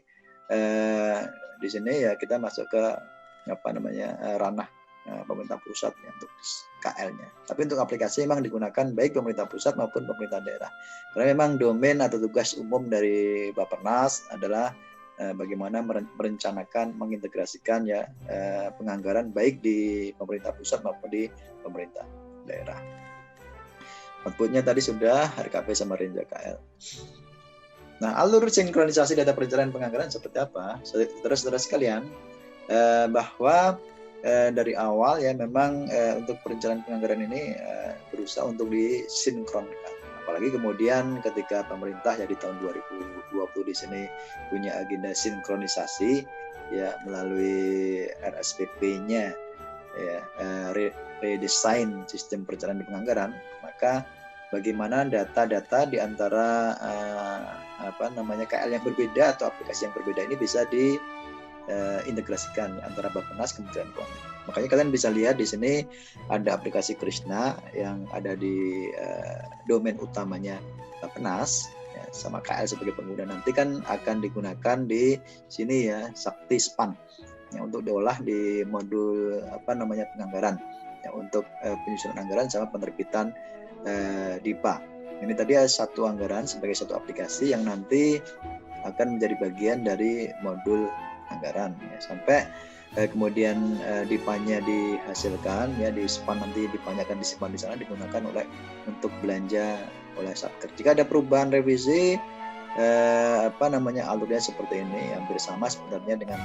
di sini ya kita masuk ke apa namanya ranah pemerintah pusat ya, untuk KL-nya. Tapi untuk aplikasi memang digunakan baik pemerintah pusat maupun pemerintah daerah. Karena memang domain atau tugas umum dari Bappenas adalah bagaimana merencanakan, mengintegrasikan ya penganggaran baik di pemerintah pusat maupun di pemerintah daerah. Outputnya tadi sudah RKP sama Renja KL. Nah, alur sinkronisasi data perencanaan penganggaran seperti apa? Saudara-saudara sekalian, bahwa dari awal ya memang untuk perencanaan penganggaran ini berusaha untuk disinkronkan. Apalagi kemudian ketika pemerintah ya di tahun 2020 di sini punya agenda sinkronisasi ya melalui RSPP-nya ya redesign sistem perencanaan penganggaran, maka bagaimana data-data di antara KL yang berbeda atau aplikasi yang berbeda ini bisa diintegrasikan antara Bappenas Kementerian Keuangan. Makanya kalian bisa lihat di sini ada aplikasi Krishna yang ada di domain utamanya Bappenas ya, sama KL sebagai pengguna. Nanti kan akan digunakan di sini ya Sakti SPAN ya, untuk diolah di modul penganggaran ya, untuk penyusunan anggaran sama penerbitan DIPA. Ini tadi ada satu anggaran sebagai satu aplikasi yang nanti akan menjadi bagian dari modul anggaran ya, sampai kemudian DIPA-nya dihasilkan ya di SPAN, nanti DIPA-nya akan disimpan di sana digunakan untuk belanja oleh Satker. Jika ada perubahan revisi alurnya seperti ini hampir sama sebenarnya dengan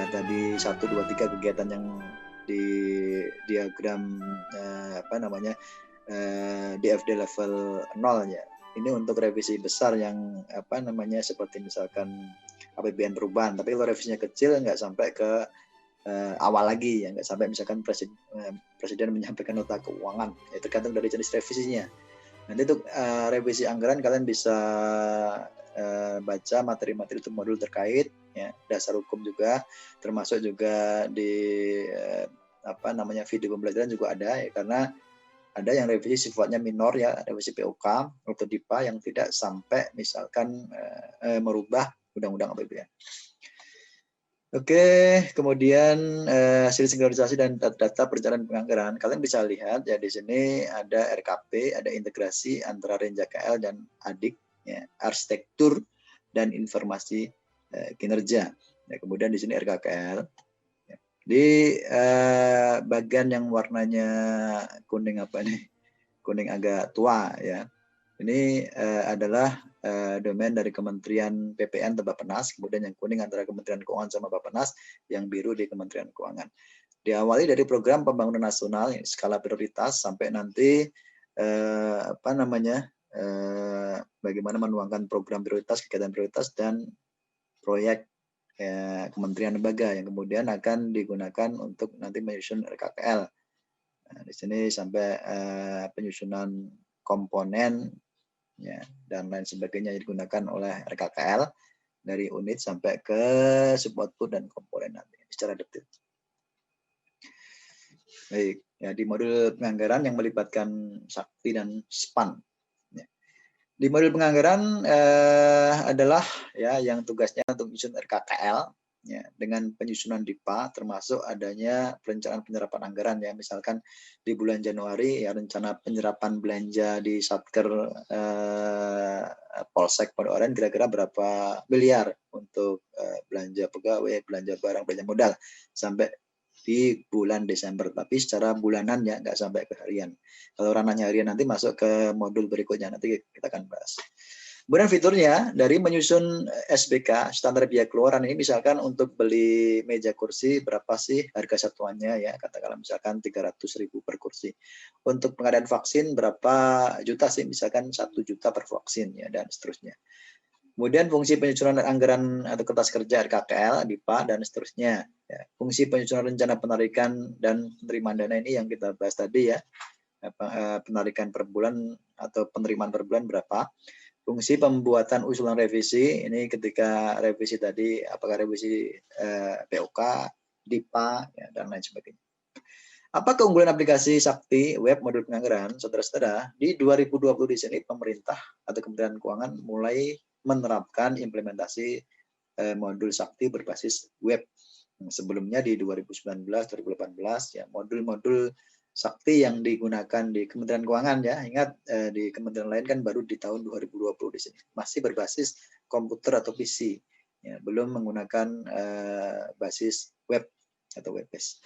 tadi 1, 2, 3 kegiatan yang di diagram DFD level 0 ya. Ini untuk revisi besar yang seperti misalkan APBN perubahan, tapi kalau revisinya kecil nggak sampai ke awal lagi ya, nggak sampai misalkan presiden menyampaikan nota keuangan ya, tergantung dari jenis revisinya. Nanti untuk revisi anggaran kalian bisa baca materi-materi untuk modul terkait ya, dasar hukum juga, termasuk juga di video pembelajaran juga ada ya, karena ada yang revisi sifatnya minor ya, revisi POK atau DIPA yang tidak sampai misalkan merubah undang-undang APBN. Oke, kemudian hasil sinkronisasi dan data perencanaan penganggaran, kalian bisa lihat ya di sini ada RKP, ada integrasi antara Renja KL dan ADIK, ya, arsitektur dan informasi kinerja. Ya, kemudian di sini RKKL. Ya. Di bagian yang warnanya kuning kuning agak tua ya. Ini adalah domain dari Kementerian PPN atau Bappenas, kemudian yang kuning antara Kementerian Keuangan sama Bappenas, yang biru di Kementerian Keuangan. Diawali dari program pembangunan nasional skala prioritas sampai nanti bagaimana menuangkan program prioritas, kegiatan prioritas dan proyek kementerian lembaga yang kemudian akan digunakan untuk nanti menyusun RKKL. Nah, di sini sampai penyusunan komponen ya, dan lain sebagainya digunakan oleh RKKL dari unit sampai ke sub output dan komponen nanti secara detail. Baik, ya di modul penganggaran yang melibatkan Sakti dan SPAN. Ya. Di modul penganggaran adalah ya yang tugasnya untuk menyusun RKKL ya, dengan penyusunan DIPA termasuk adanya perencanaan penyerapan anggaran ya, misalkan di bulan Januari ya rencana penyerapan belanja di Satker Polsek pada Oren kira-kira berapa miliar untuk belanja pegawai, belanja barang, belanja modal sampai di bulan Desember, tapi secara bulanan ya, nggak sampai ke harian. Kalau ranahnya harian nanti masuk ke modul berikutnya, nanti kita akan bahas. Kemudian fiturnya dari menyusun SBK standar biaya keluaran ini, misalkan untuk beli meja kursi berapa sih harga satuannya ya, katakanlah misalkan 300.000 per kursi. Untuk pengadaan vaksin berapa juta sih, misalkan 1 juta per vaksin ya, dan seterusnya. Kemudian fungsi penyusunan anggaran atau kertas kerja RKKL, DIPA, dan seterusnya. Ya, fungsi penyusunan rencana penarikan dan penerimaan dana ini yang kita bahas tadi ya. Penarikan per bulan atau penerimaan per bulan berapa. Fungsi pembuatan usulan revisi, ini ketika revisi tadi, apakah revisi POK, DIPA, ya, dan lain sebagainya. Apa keunggulan aplikasi Sakti Web Modul Penganggaran? Saudara-saudara, di 2020 di sini pemerintah atau Kementerian Keuangan mulai menerapkan implementasi modul Sakti berbasis web. Sebelumnya di 2019-2018 ya modul-modul Sakti yang digunakan di Kementerian Keuangan ya. Ingat di kementerian lain kan baru di tahun 2020 di sini. Masih berbasis komputer atau PC. Ya, belum menggunakan basis web atau web based.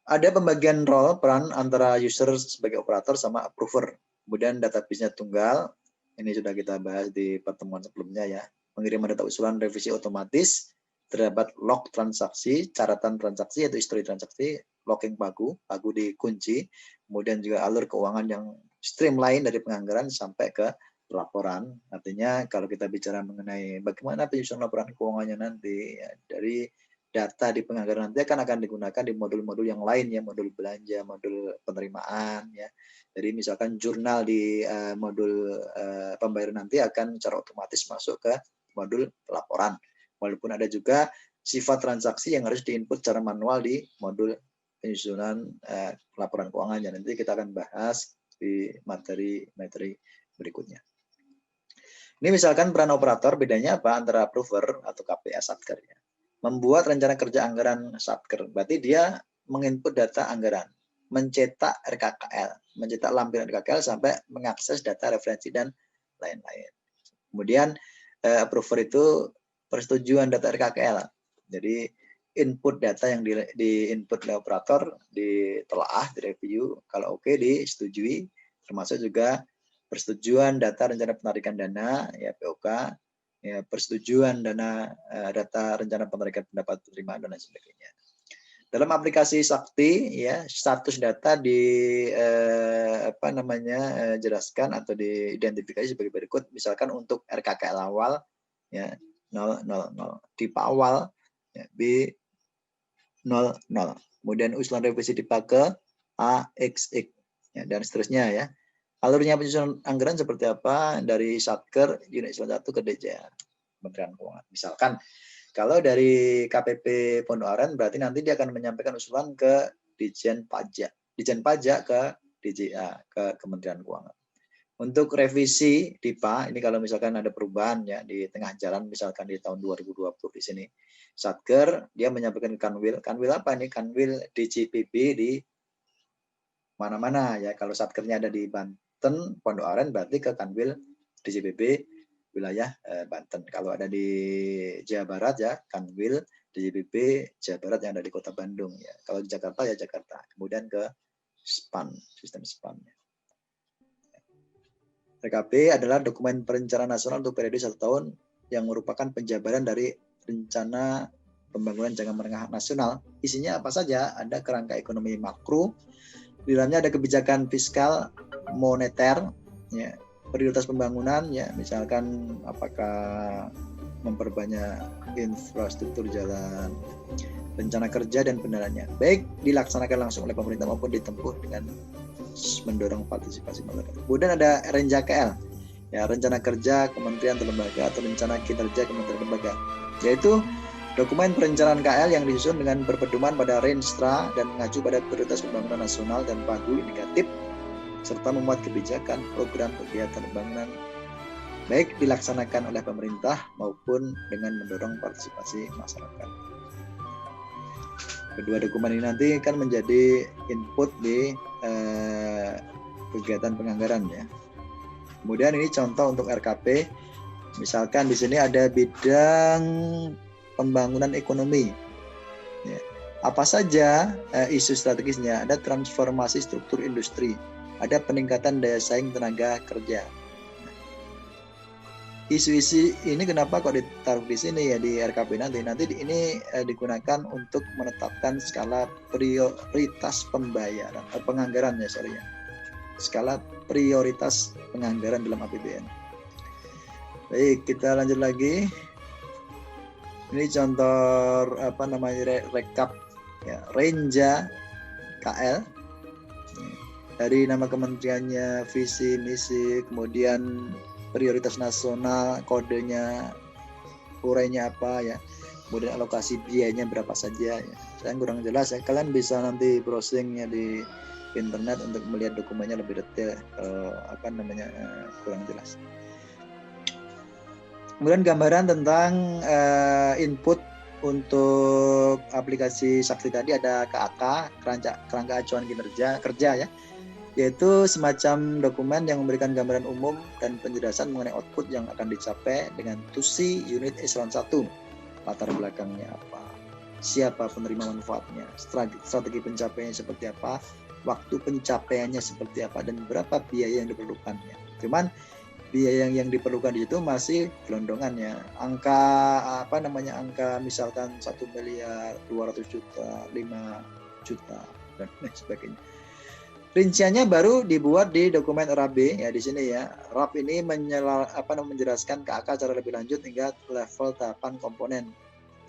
Ada pembagian role peran antara user sebagai operator sama approver. Kemudian database-nya tunggal. Ini sudah kita bahas di pertemuan sebelumnya ya. Pengiriman data usulan revisi otomatis, terdapat log transaksi, catatan transaksi atau histori transaksi, logging pagu dikunci, kemudian juga alur keuangan yang streamline dari penganggaran sampai ke laporan. Artinya kalau kita bicara mengenai bagaimana penyusunan laporan keuangannya nanti ya, dari data di penganggaran nanti akan digunakan di modul-modul yang lain ya, modul belanja, modul penerimaan ya. Jadi misalkan jurnal di modul pembayaran nanti akan secara otomatis masuk ke modul laporan. Walaupun ada juga sifat transaksi yang harus diinput secara manual di modul penyusunan laporan keuangan. Nanti kita akan bahas di materi berikutnya. Ini misalkan peran operator, bedanya apa antara approver atau KPA Satker ya. Membuat rencana kerja anggaran Satker, berarti dia menginput data anggaran, mencetak RKKL, mencetak lampiran RKKL sampai mengakses data referensi dan lain-lain. Kemudian approver itu persetujuan data RKKL. Jadi input data yang di-input oleh operator ditelaah, direview, kalau oke disetujui, termasuk juga persetujuan data rencana penarikan dana ya POK, ya, persetujuan data rencana penarikan pendapat penerimaan dan lain sebagainya. Dalam aplikasi Sakti ya status data jelaskan atau diidentifikasi sebagai berikut. Misalkan untuk RKKL awal ya 000, DIPA awal ya, B 00. Kemudian usulan revisi DIPA ke AXX ya, dan seterusnya ya. Alurnya penyusunan anggaran seperti apa dari Satker unit 1 ke DJA Kementerian Keuangan. Misalkan kalau dari KPP Pondok Aren berarti nanti dia akan menyampaikan usulan ke Ditjen Pajak ke DJA ke Kementerian Keuangan. Untuk revisi DIPA ini kalau misalkan ada perubahan ya di tengah jalan misalkan di tahun 2020 di sini Satker dia menyampaikan ke Kanwil apa ini Kanwil DJPB di mana-mana ya. Kalau Satkernya ada di Banten Pondok Aren berarti ke Kanwil DJPB wilayah Banten. Kalau ada di Jawa Barat ya Kanwil DJPB Jawa Barat yang ada di Kota Bandung ya. Kalau di Jakarta ya Jakarta. Kemudian ke SPAN, sistem SPAN. RKP adalah dokumen perencanaan nasional untuk periode 1 tahun yang merupakan penjabaran dari rencana pembangunan jangka menengah nasional. Isinya apa saja? Ada kerangka ekonomi makro, di dalamnya ada kebijakan fiskal moneter, ya, prioritas pembangunan, ya, misalkan apakah memperbanyak infrastruktur jalan, rencana kerja dan pendananya, baik dilaksanakan langsung oleh pemerintah maupun ditempuh dengan mendorong partisipasi masyarakat. Kemudian ada RNJKL, ya, rencana kerja kementerian atau lembaga atau rencana kinerja kementerian lembaga, yaitu dokumen perencanaan KL yang disusun dengan berpedoman pada Renstra dan mengacu pada prioritas pembangunan nasional dan pagu indikatif serta memuat kebijakan program kegiatan pembangunan baik dilaksanakan oleh pemerintah maupun dengan mendorong partisipasi masyarakat. Kedua dokumen ini nanti kan menjadi input di kegiatan penganggaran ya. Kemudian ini contoh untuk RKP. Misalkan di sini ada bidang pembangunan ekonomi. Ya. Apa saja isu strategisnya? Ada transformasi struktur industri, ada peningkatan daya saing tenaga kerja. Isu-isu ini kenapa kok ditaruh di sini ya di RKP nanti ini digunakan untuk menetapkan skala prioritas pembayaran penganggaran ya skala prioritas penganggaran dalam APBN. Baik, kita lanjut lagi. Ini contoh apa namanya rekap ya, Renja KL. Dari nama kementeriannya, visi, misi, kemudian prioritas nasional, kodenya, urainya apa ya, kemudian alokasi biayanya berapa saja ya. Saya kurang jelas ya, kalian bisa nanti browsingnya di internet untuk melihat dokumennya lebih detail, apa namanya kurang jelas. Kemudian gambaran tentang input untuk aplikasi Sakti tadi ada KAK, kerangka acuan kinerja kerja ya, yaitu semacam dokumen yang memberikan gambaran umum dan penjelasan mengenai output yang akan dicapai dengan tusi unit eselon 1. Latar belakangnya apa, siapa penerima manfaatnya, strategi pencapaiannya seperti apa, waktu pencapaiannya seperti apa, dan berapa biaya yang diperlukannya. Cuman biaya yang diperlukan di situ masih gelondongannya. Angka apa namanya, angka misalkan 1 miliar, 200 juta, 5 juta, dan lain sebagainya. Rinciannya baru dibuat di dokumen RAB ya di sini ya. RAB ini menjelaskan KAK secara lebih lanjut hingga level tahapan komponen.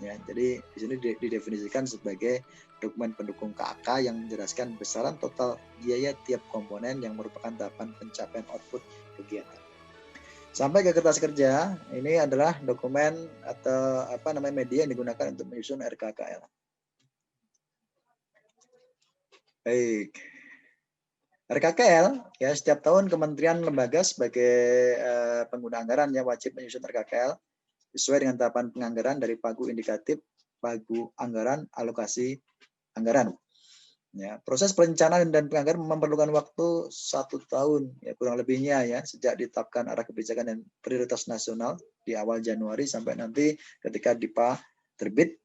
Ya, jadi di sini didefinisikan sebagai dokumen pendukung KAK yang menjelaskan besaran total biaya tiap komponen yang merupakan tahapan pencapaian output kegiatan. Sampai ke kertas kerja, ini adalah dokumen atau apa namanya media yang digunakan untuk menyusun RKKL. Baik. RKKL ya, setiap tahun kementerian lembaga sebagai pengguna anggaran ya wajib menyusun RKKL sesuai dengan tahapan penganggaran dari pagu indikatif, pagu anggaran, alokasi anggaran. Ya, proses perencanaan dan penganggaran memerlukan waktu 1 tahun ya kurang lebihnya ya, sejak ditetapkan arah kebijakan dan prioritas nasional di awal Januari sampai nanti ketika DIPA terbit.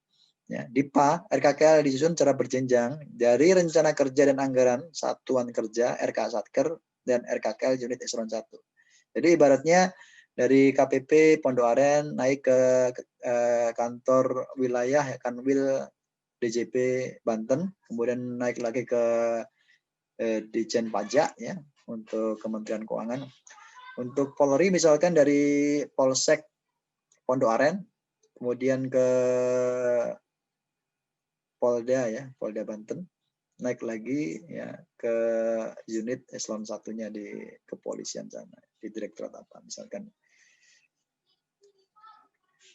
Ya, DIPA RKKL disusun secara berjenjang dari rencana kerja dan anggaran satuan kerja RK Satker dan RKKL unit eselon 1. Jadi ibaratnya dari KPP Pondok Aren naik ke kantor wilayah ya, Kanwil DJP Banten, kemudian naik lagi ke Dijen Pajak ya untuk Kementerian Keuangan. Untuk Polri misalkan dari Polsek Pondok Aren, kemudian ke Polda ya, Polda Banten, naik lagi ya ke unit eselon 1-nya di kepolisian sana, di direktorat apa misalkan.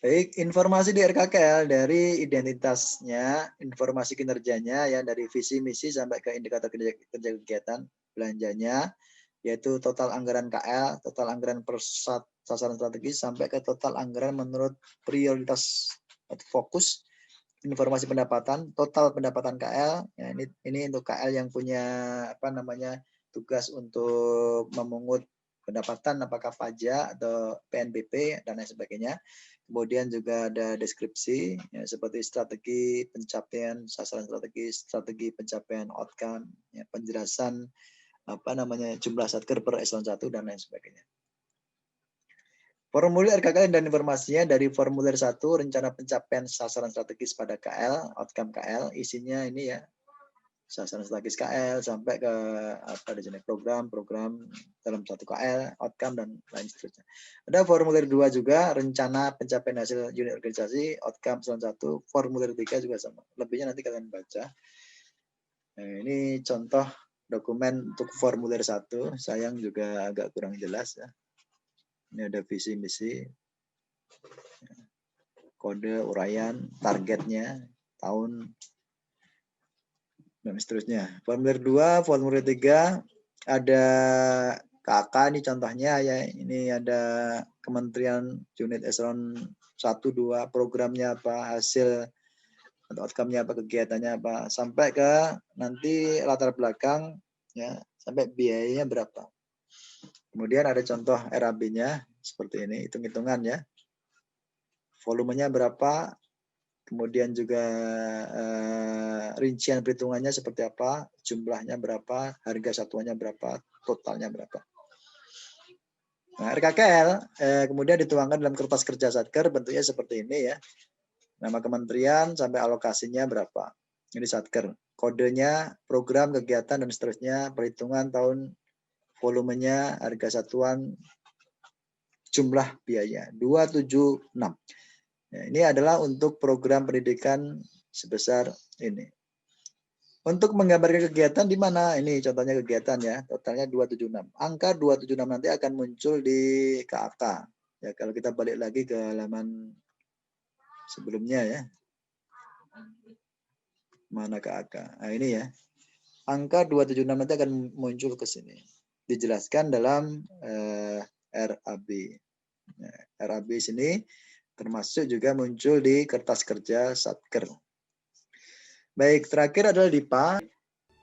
Baik, informasi di RKKL dari identitasnya, informasi kinerjanya ya dari visi misi sampai ke indikator kerja kegiatan, belanjanya, yaitu total anggaran KL, total anggaran per sasaran strategis sampai ke total anggaran menurut prioritas atau fokus. Informasi pendapatan, total pendapatan KL, ya ini untuk KL yang punya apa namanya tugas untuk memungut pendapatan apakah pajak atau PNBP dan lain sebagainya. Kemudian juga ada deskripsi ya, seperti strategi pencapaian sasaran strategis, strategi pencapaian outcome, ya, penjelasan apa namanya jumlah satker per eselon 1 dan lain sebagainya. Formulir RKKL dan informasinya dari formulir 1 rencana pencapaian sasaran strategis pada KL, outcome KL, isinya ini ya sasaran strategis KL sampai ke apa di sini program dalam satu KL, outcome dan lain seterusnya. Ada formulir 2 juga rencana pencapaian hasil unit organisasi, outcome eselon 1, formulir 3 juga sama. Lebihnya nanti kalian baca. Nah, ini contoh dokumen untuk formulir 1, sayang juga agak kurang jelas ya. Ini ada visi misi, kode uraian, targetnya, tahun, dan seterusnya. Formulir 2, formulir 3, ada KK ini contohnya ya. Ini ada Kementerian Unit Eselon 1, 2, programnya apa, hasil atau outcome-nya apa, kegiatannya apa, sampai ke nanti latar belakang ya, sampai biayanya berapa. Kemudian ada contoh RAB-nya seperti ini, hitung-hitungan ya. Volumenya berapa, kemudian juga rincian perhitungannya seperti apa, jumlahnya berapa, harga satuannya berapa, totalnya berapa. Nah, RKKL kemudian dituangkan dalam kertas kerja Satker, bentuknya seperti ini ya. Nama kementerian sampai alokasinya berapa. Ini Satker. Kodenya, program, kegiatan, dan seterusnya, perhitungan tahun, volumenya, harga satuan, jumlah biaya 276. Ya, ini adalah untuk program pendidikan sebesar ini. Untuk menggambarkan kegiatan di mana? Ini contohnya kegiatan ya, totalnya 276. Angka 276 nanti akan muncul di KAK. Ya, kalau kita balik lagi ke halaman sebelumnya ya. Mana KAK? Nah, ini ya. Angka 276 nanti akan muncul ke sini. Dijelaskan dalam RAB. Nah, RAB sini termasuk juga muncul di kertas kerja Satker. Baik, terakhir adalah DIPA.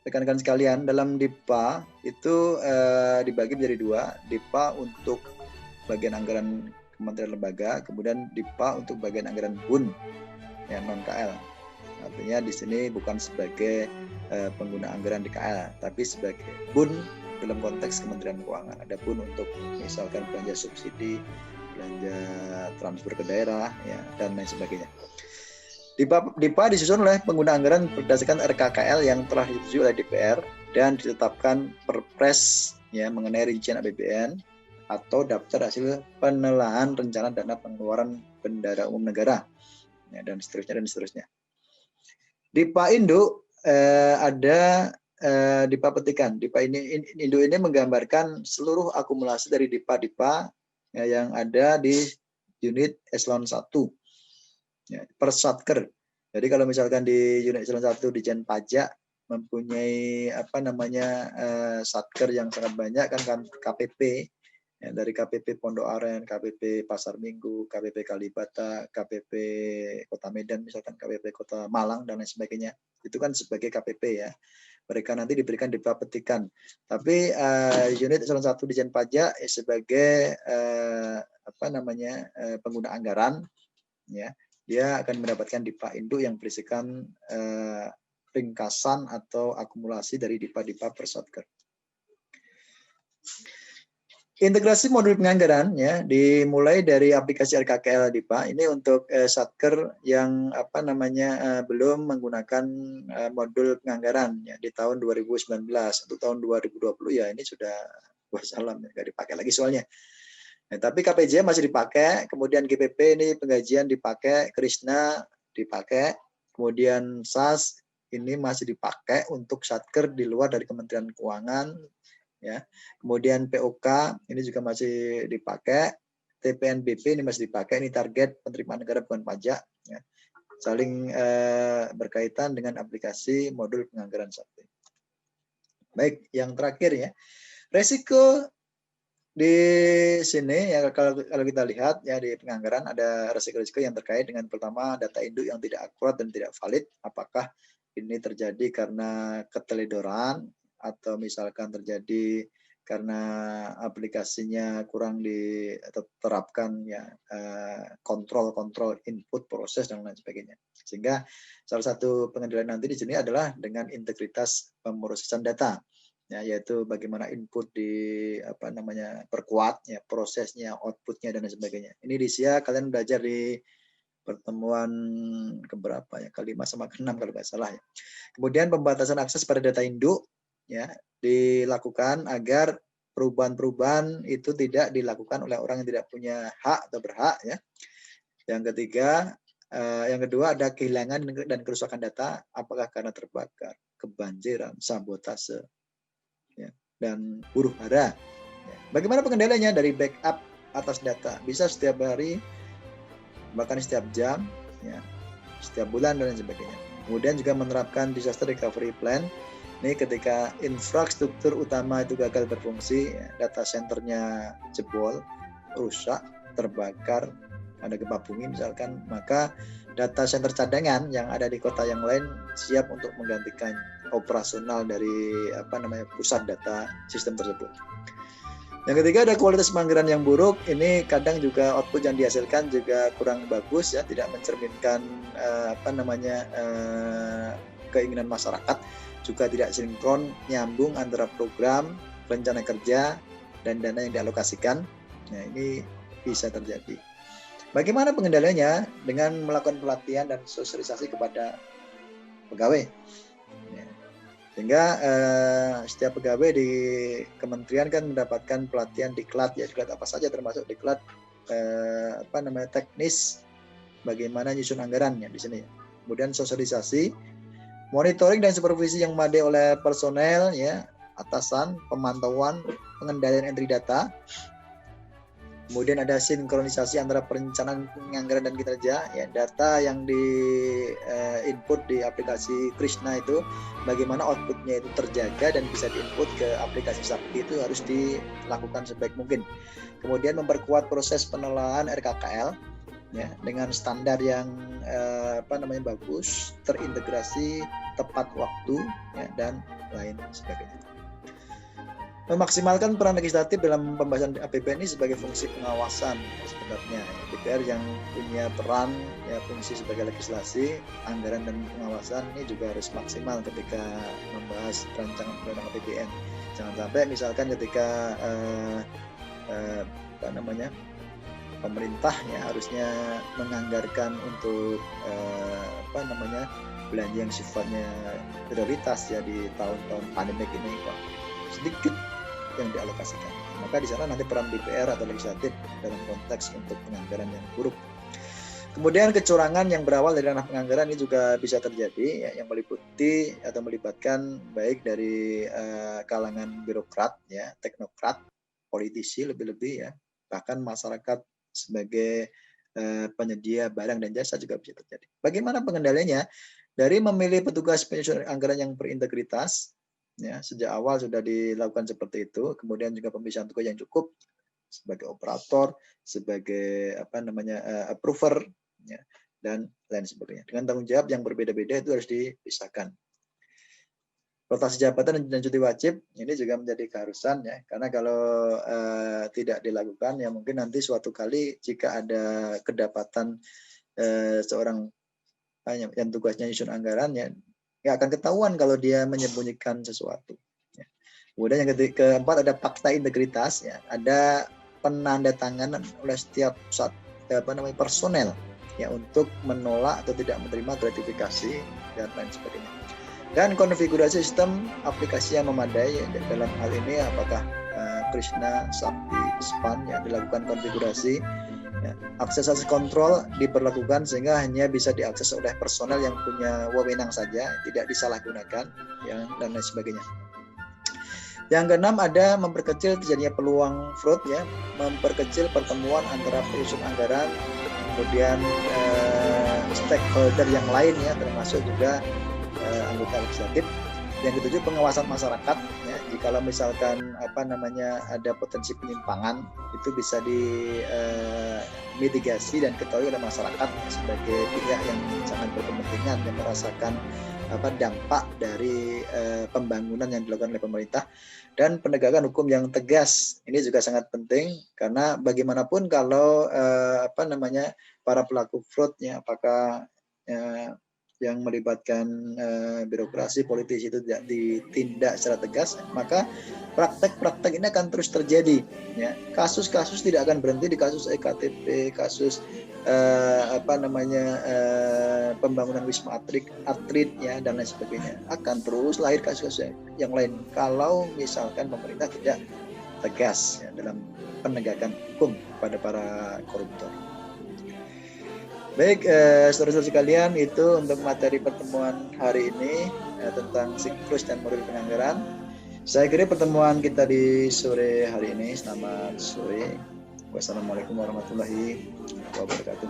Rekan-rekan sekalian, dalam DIPA itu dibagi menjadi dua. DIPA untuk bagian anggaran kementerian lembaga, kemudian DIPA untuk bagian anggaran BUN, ya, non-KL. Artinya di sini bukan sebagai pengguna anggaran di KL, tapi sebagai BUN dalam konteks Kementerian Keuangan. Ada BUN untuk misalkan belanja subsidi, belanja transfer ke daerah, ya, dan lain sebagainya. DIPA disusun oleh pengguna anggaran berdasarkan RKKL yang telah disetujui oleh DPR dan ditetapkan Perpres ya mengenai rincian APBN atau daftar hasil penelahan rencana dana pengeluaran bendahara umum negara, ya, dan seterusnya. DIPA induk ada DIPA petikan. DIPA induk ini menggambarkan seluruh akumulasi dari DIPA ya, yang ada di unit eselon 1. Ya, per Satker. Jadi kalau misalkan di unit eselon 1 di Jen Pajak mempunyai Satker yang sangat banyak kan KPP ya, dari KPP Pondok Aren, KPP Pasar Minggu, KPP Kalibata, KPP Kota Medan misalkan KPP Kota Malang dan lain sebagainya. Itu kan sebagai KPP ya. Mereka nanti diberikan DIPA petikan. Tapi unit eselon 1 di Jen Pajak sebagai pengguna anggaran ya. Dia akan mendapatkan DIPA induk yang berisikan ringkasan atau akumulasi dari DIPA per Satker. Integrasi modul penganggaran ya dimulai dari aplikasi RKKL DIPA ini untuk Satker yang belum menggunakan modul penganggaran ya di tahun 2019. Untuk tahun 2020 ya ini sudah wassalam ya, nggak dipakai lagi soalnya. Nah, tapi KPJ masih dipakai, kemudian GPP ini penggajian dipakai, Krishna dipakai, kemudian SAS ini masih dipakai untuk Satker di luar dari Kementerian Keuangan, ya. Kemudian POK ini juga masih dipakai, TPNBP ini masih dipakai, ini target penerimaan negara bukan pajak, ya. Saling berkaitan dengan aplikasi modul penganggaran Satker. Baik, yang terakhir ya, resiko di sini ya kalau kita lihat ya di penganggaran ada risiko-risiko yang terkait dengan pertama data induk yang tidak akurat dan tidak valid. Apakah ini terjadi karena keteledoran atau misalkan terjadi karena aplikasinya kurang diterapkan ya kontrol input proses dan lain sebagainya. Sehingga salah satu pengendalian nanti di sini adalah dengan integritas pemrosesan data. Ya, yaitu bagaimana input perkuat ya prosesnya, outputnya dan lain sebagainya. Ini di SIA kalian belajar di pertemuan keberapa ya, ke-5 sama ke-6 kalau nggak salah ya. Kemudian pembatasan akses pada data induk ya dilakukan agar perubahan-perubahan itu tidak dilakukan oleh orang yang tidak punya hak atau berhak ya. Yang kedua ada kehilangan dan kerusakan data, apakah karena terbakar, kebanjiran, sabotase ya, dan huru hara. Ya. Bagaimana pengendaliannya? Dari backup atas data, bisa setiap hari, bahkan setiap jam, ya, setiap bulan dan lain sebagainya. Kemudian juga menerapkan disaster recovery plan. Ini ketika infrastruktur utama itu gagal berfungsi, ya, data centernya jebol, rusak, terbakar, ada gempa bumi misalkan, maka data center cadangan yang ada di kota yang lain siap untuk menggantikan operasional dari pusat data sistem tersebut. Yang ketiga ada kualitas penganggaran yang buruk. Ini kadang juga output yang dihasilkan juga kurang bagus ya, tidak mencerminkan keinginan masyarakat, juga tidak sinkron nyambung antara program, rencana kerja dan dana yang dialokasikan. Nah, ini bisa terjadi. Bagaimana pengendaliannya? Dengan melakukan pelatihan dan sosialisasi kepada pegawai. Ya. Sehingga setiap pegawai di kementerian kan mendapatkan pelatihan diklat ya, diklat apa saja termasuk diklat teknis bagaimana nyusun anggarannya di sini. Kemudian sosialisasi, monitoring dan supervisi yang memadai oleh personel ya, atasan, pemantauan, pengendalian entry data. Kemudian ada sinkronisasi antara perencanaan anggaran dan kinerja ya, data yang di input di aplikasi Krishna itu bagaimana outputnya itu terjaga dan bisa diinput ke aplikasi Sakti itu harus dilakukan sebaik mungkin. Kemudian memperkuat proses pengelolaan RKKL ya, dengan standar yang bagus, terintegrasi, tepat waktu ya, dan lain sebagainya. Memaksimalkan peran legislatif dalam pembahasan APBN ini sebagai fungsi pengawasan ya, sebenarnya DPR yang punya peran ya, fungsi sebagai legislasi, anggaran dan pengawasan ini juga harus maksimal ketika membahas rancangan undang-undang APBN. Jangan sampai misalkan ketika pemerintah ya harusnya menganggarkan untuk belanja yang sifatnya prioritas ya di tahun-tahun pandemik ini kok sedikit yang dialokasikan. Maka di sana nanti peran DPR atau legislatif dalam konteks untuk penganggaran yang buruk. Kemudian kecurangan yang berawal dari ranah penganggaran ini juga bisa terjadi ya, yang meliputi atau melibatkan baik dari kalangan birokrat ya, teknokrat, politisi lebih-lebih ya, bahkan masyarakat sebagai penyedia barang dan jasa juga bisa terjadi. Bagaimana pengendaliannya? Dari memilih petugas penyusun anggaran yang berintegritas ya, sejak awal sudah dilakukan seperti itu. Kemudian juga pemilihan tugas yang cukup sebagai operator, sebagai approver ya, dan lain sebagainya. Dengan tanggung jawab yang berbeda-beda itu harus dipisahkan. Rotasi jabatan dan cuti wajib ini juga menjadi keharusan ya, karena kalau tidak dilakukan ya mungkin nanti suatu kali jika ada kedapatan seorang yang tugasnya nyusun anggaran ya, nggak akan ketahuan kalau dia menyembunyikan sesuatu. Ya. Kemudian yang keempat ada fakta integritas, ya, ada penandatanganan oleh setiap personel ya untuk menolak atau tidak menerima gratifikasi dan lain sebagainya. Dan konfigurasi sistem aplikasi yang memadai ya, dalam hal ini apakah Krishna, Sakti, Span ya dilakukan konfigurasi. Ya, akses kontrol diberlakukan sehingga hanya bisa diakses oleh personel yang punya wewenang saja, tidak disalahgunakan, ya, dan lain sebagainya. Yang keenam ada memperkecil terjadinya peluang fraud, ya, memperkecil pertemuan antara penyusun anggaran, kemudian stakeholder yang lain, ya, termasuk juga anggota legislatif. Yang ketujuh pengawasan masyarakat, ya, jika misalkan ada potensi penyimpangan itu bisa dimitigasi dan ketahui oleh masyarakat sebagai pihak yang sangat berkepentingan yang merasakan dampak dari pembangunan yang dilakukan oleh pemerintah. Dan penegakan hukum yang tegas ini juga sangat penting, karena bagaimanapun kalau para pelaku fraud-nya apakah yang melibatkan birokrasi, politisi itu tidak ditindak secara tegas, maka praktek-praktek ini akan terus terjadi. Ya. Kasus-kasus tidak akan berhenti di kasus EKTP, kasus pembangunan Wisma Atlet ya, dan lain sebagainya. Akan terus lahir kasus-kasus yang lain kalau misalkan pemerintah tidak tegas ya, dalam penegakan hukum pada para koruptor. Baik, saudara-saudara sekalian, itu untuk materi pertemuan hari ini tentang siklus dan modul penganggaran. Saya kira pertemuan kita di sore hari ini. Selamat sore. Wassalamualaikum warahmatullahi wabarakatuh.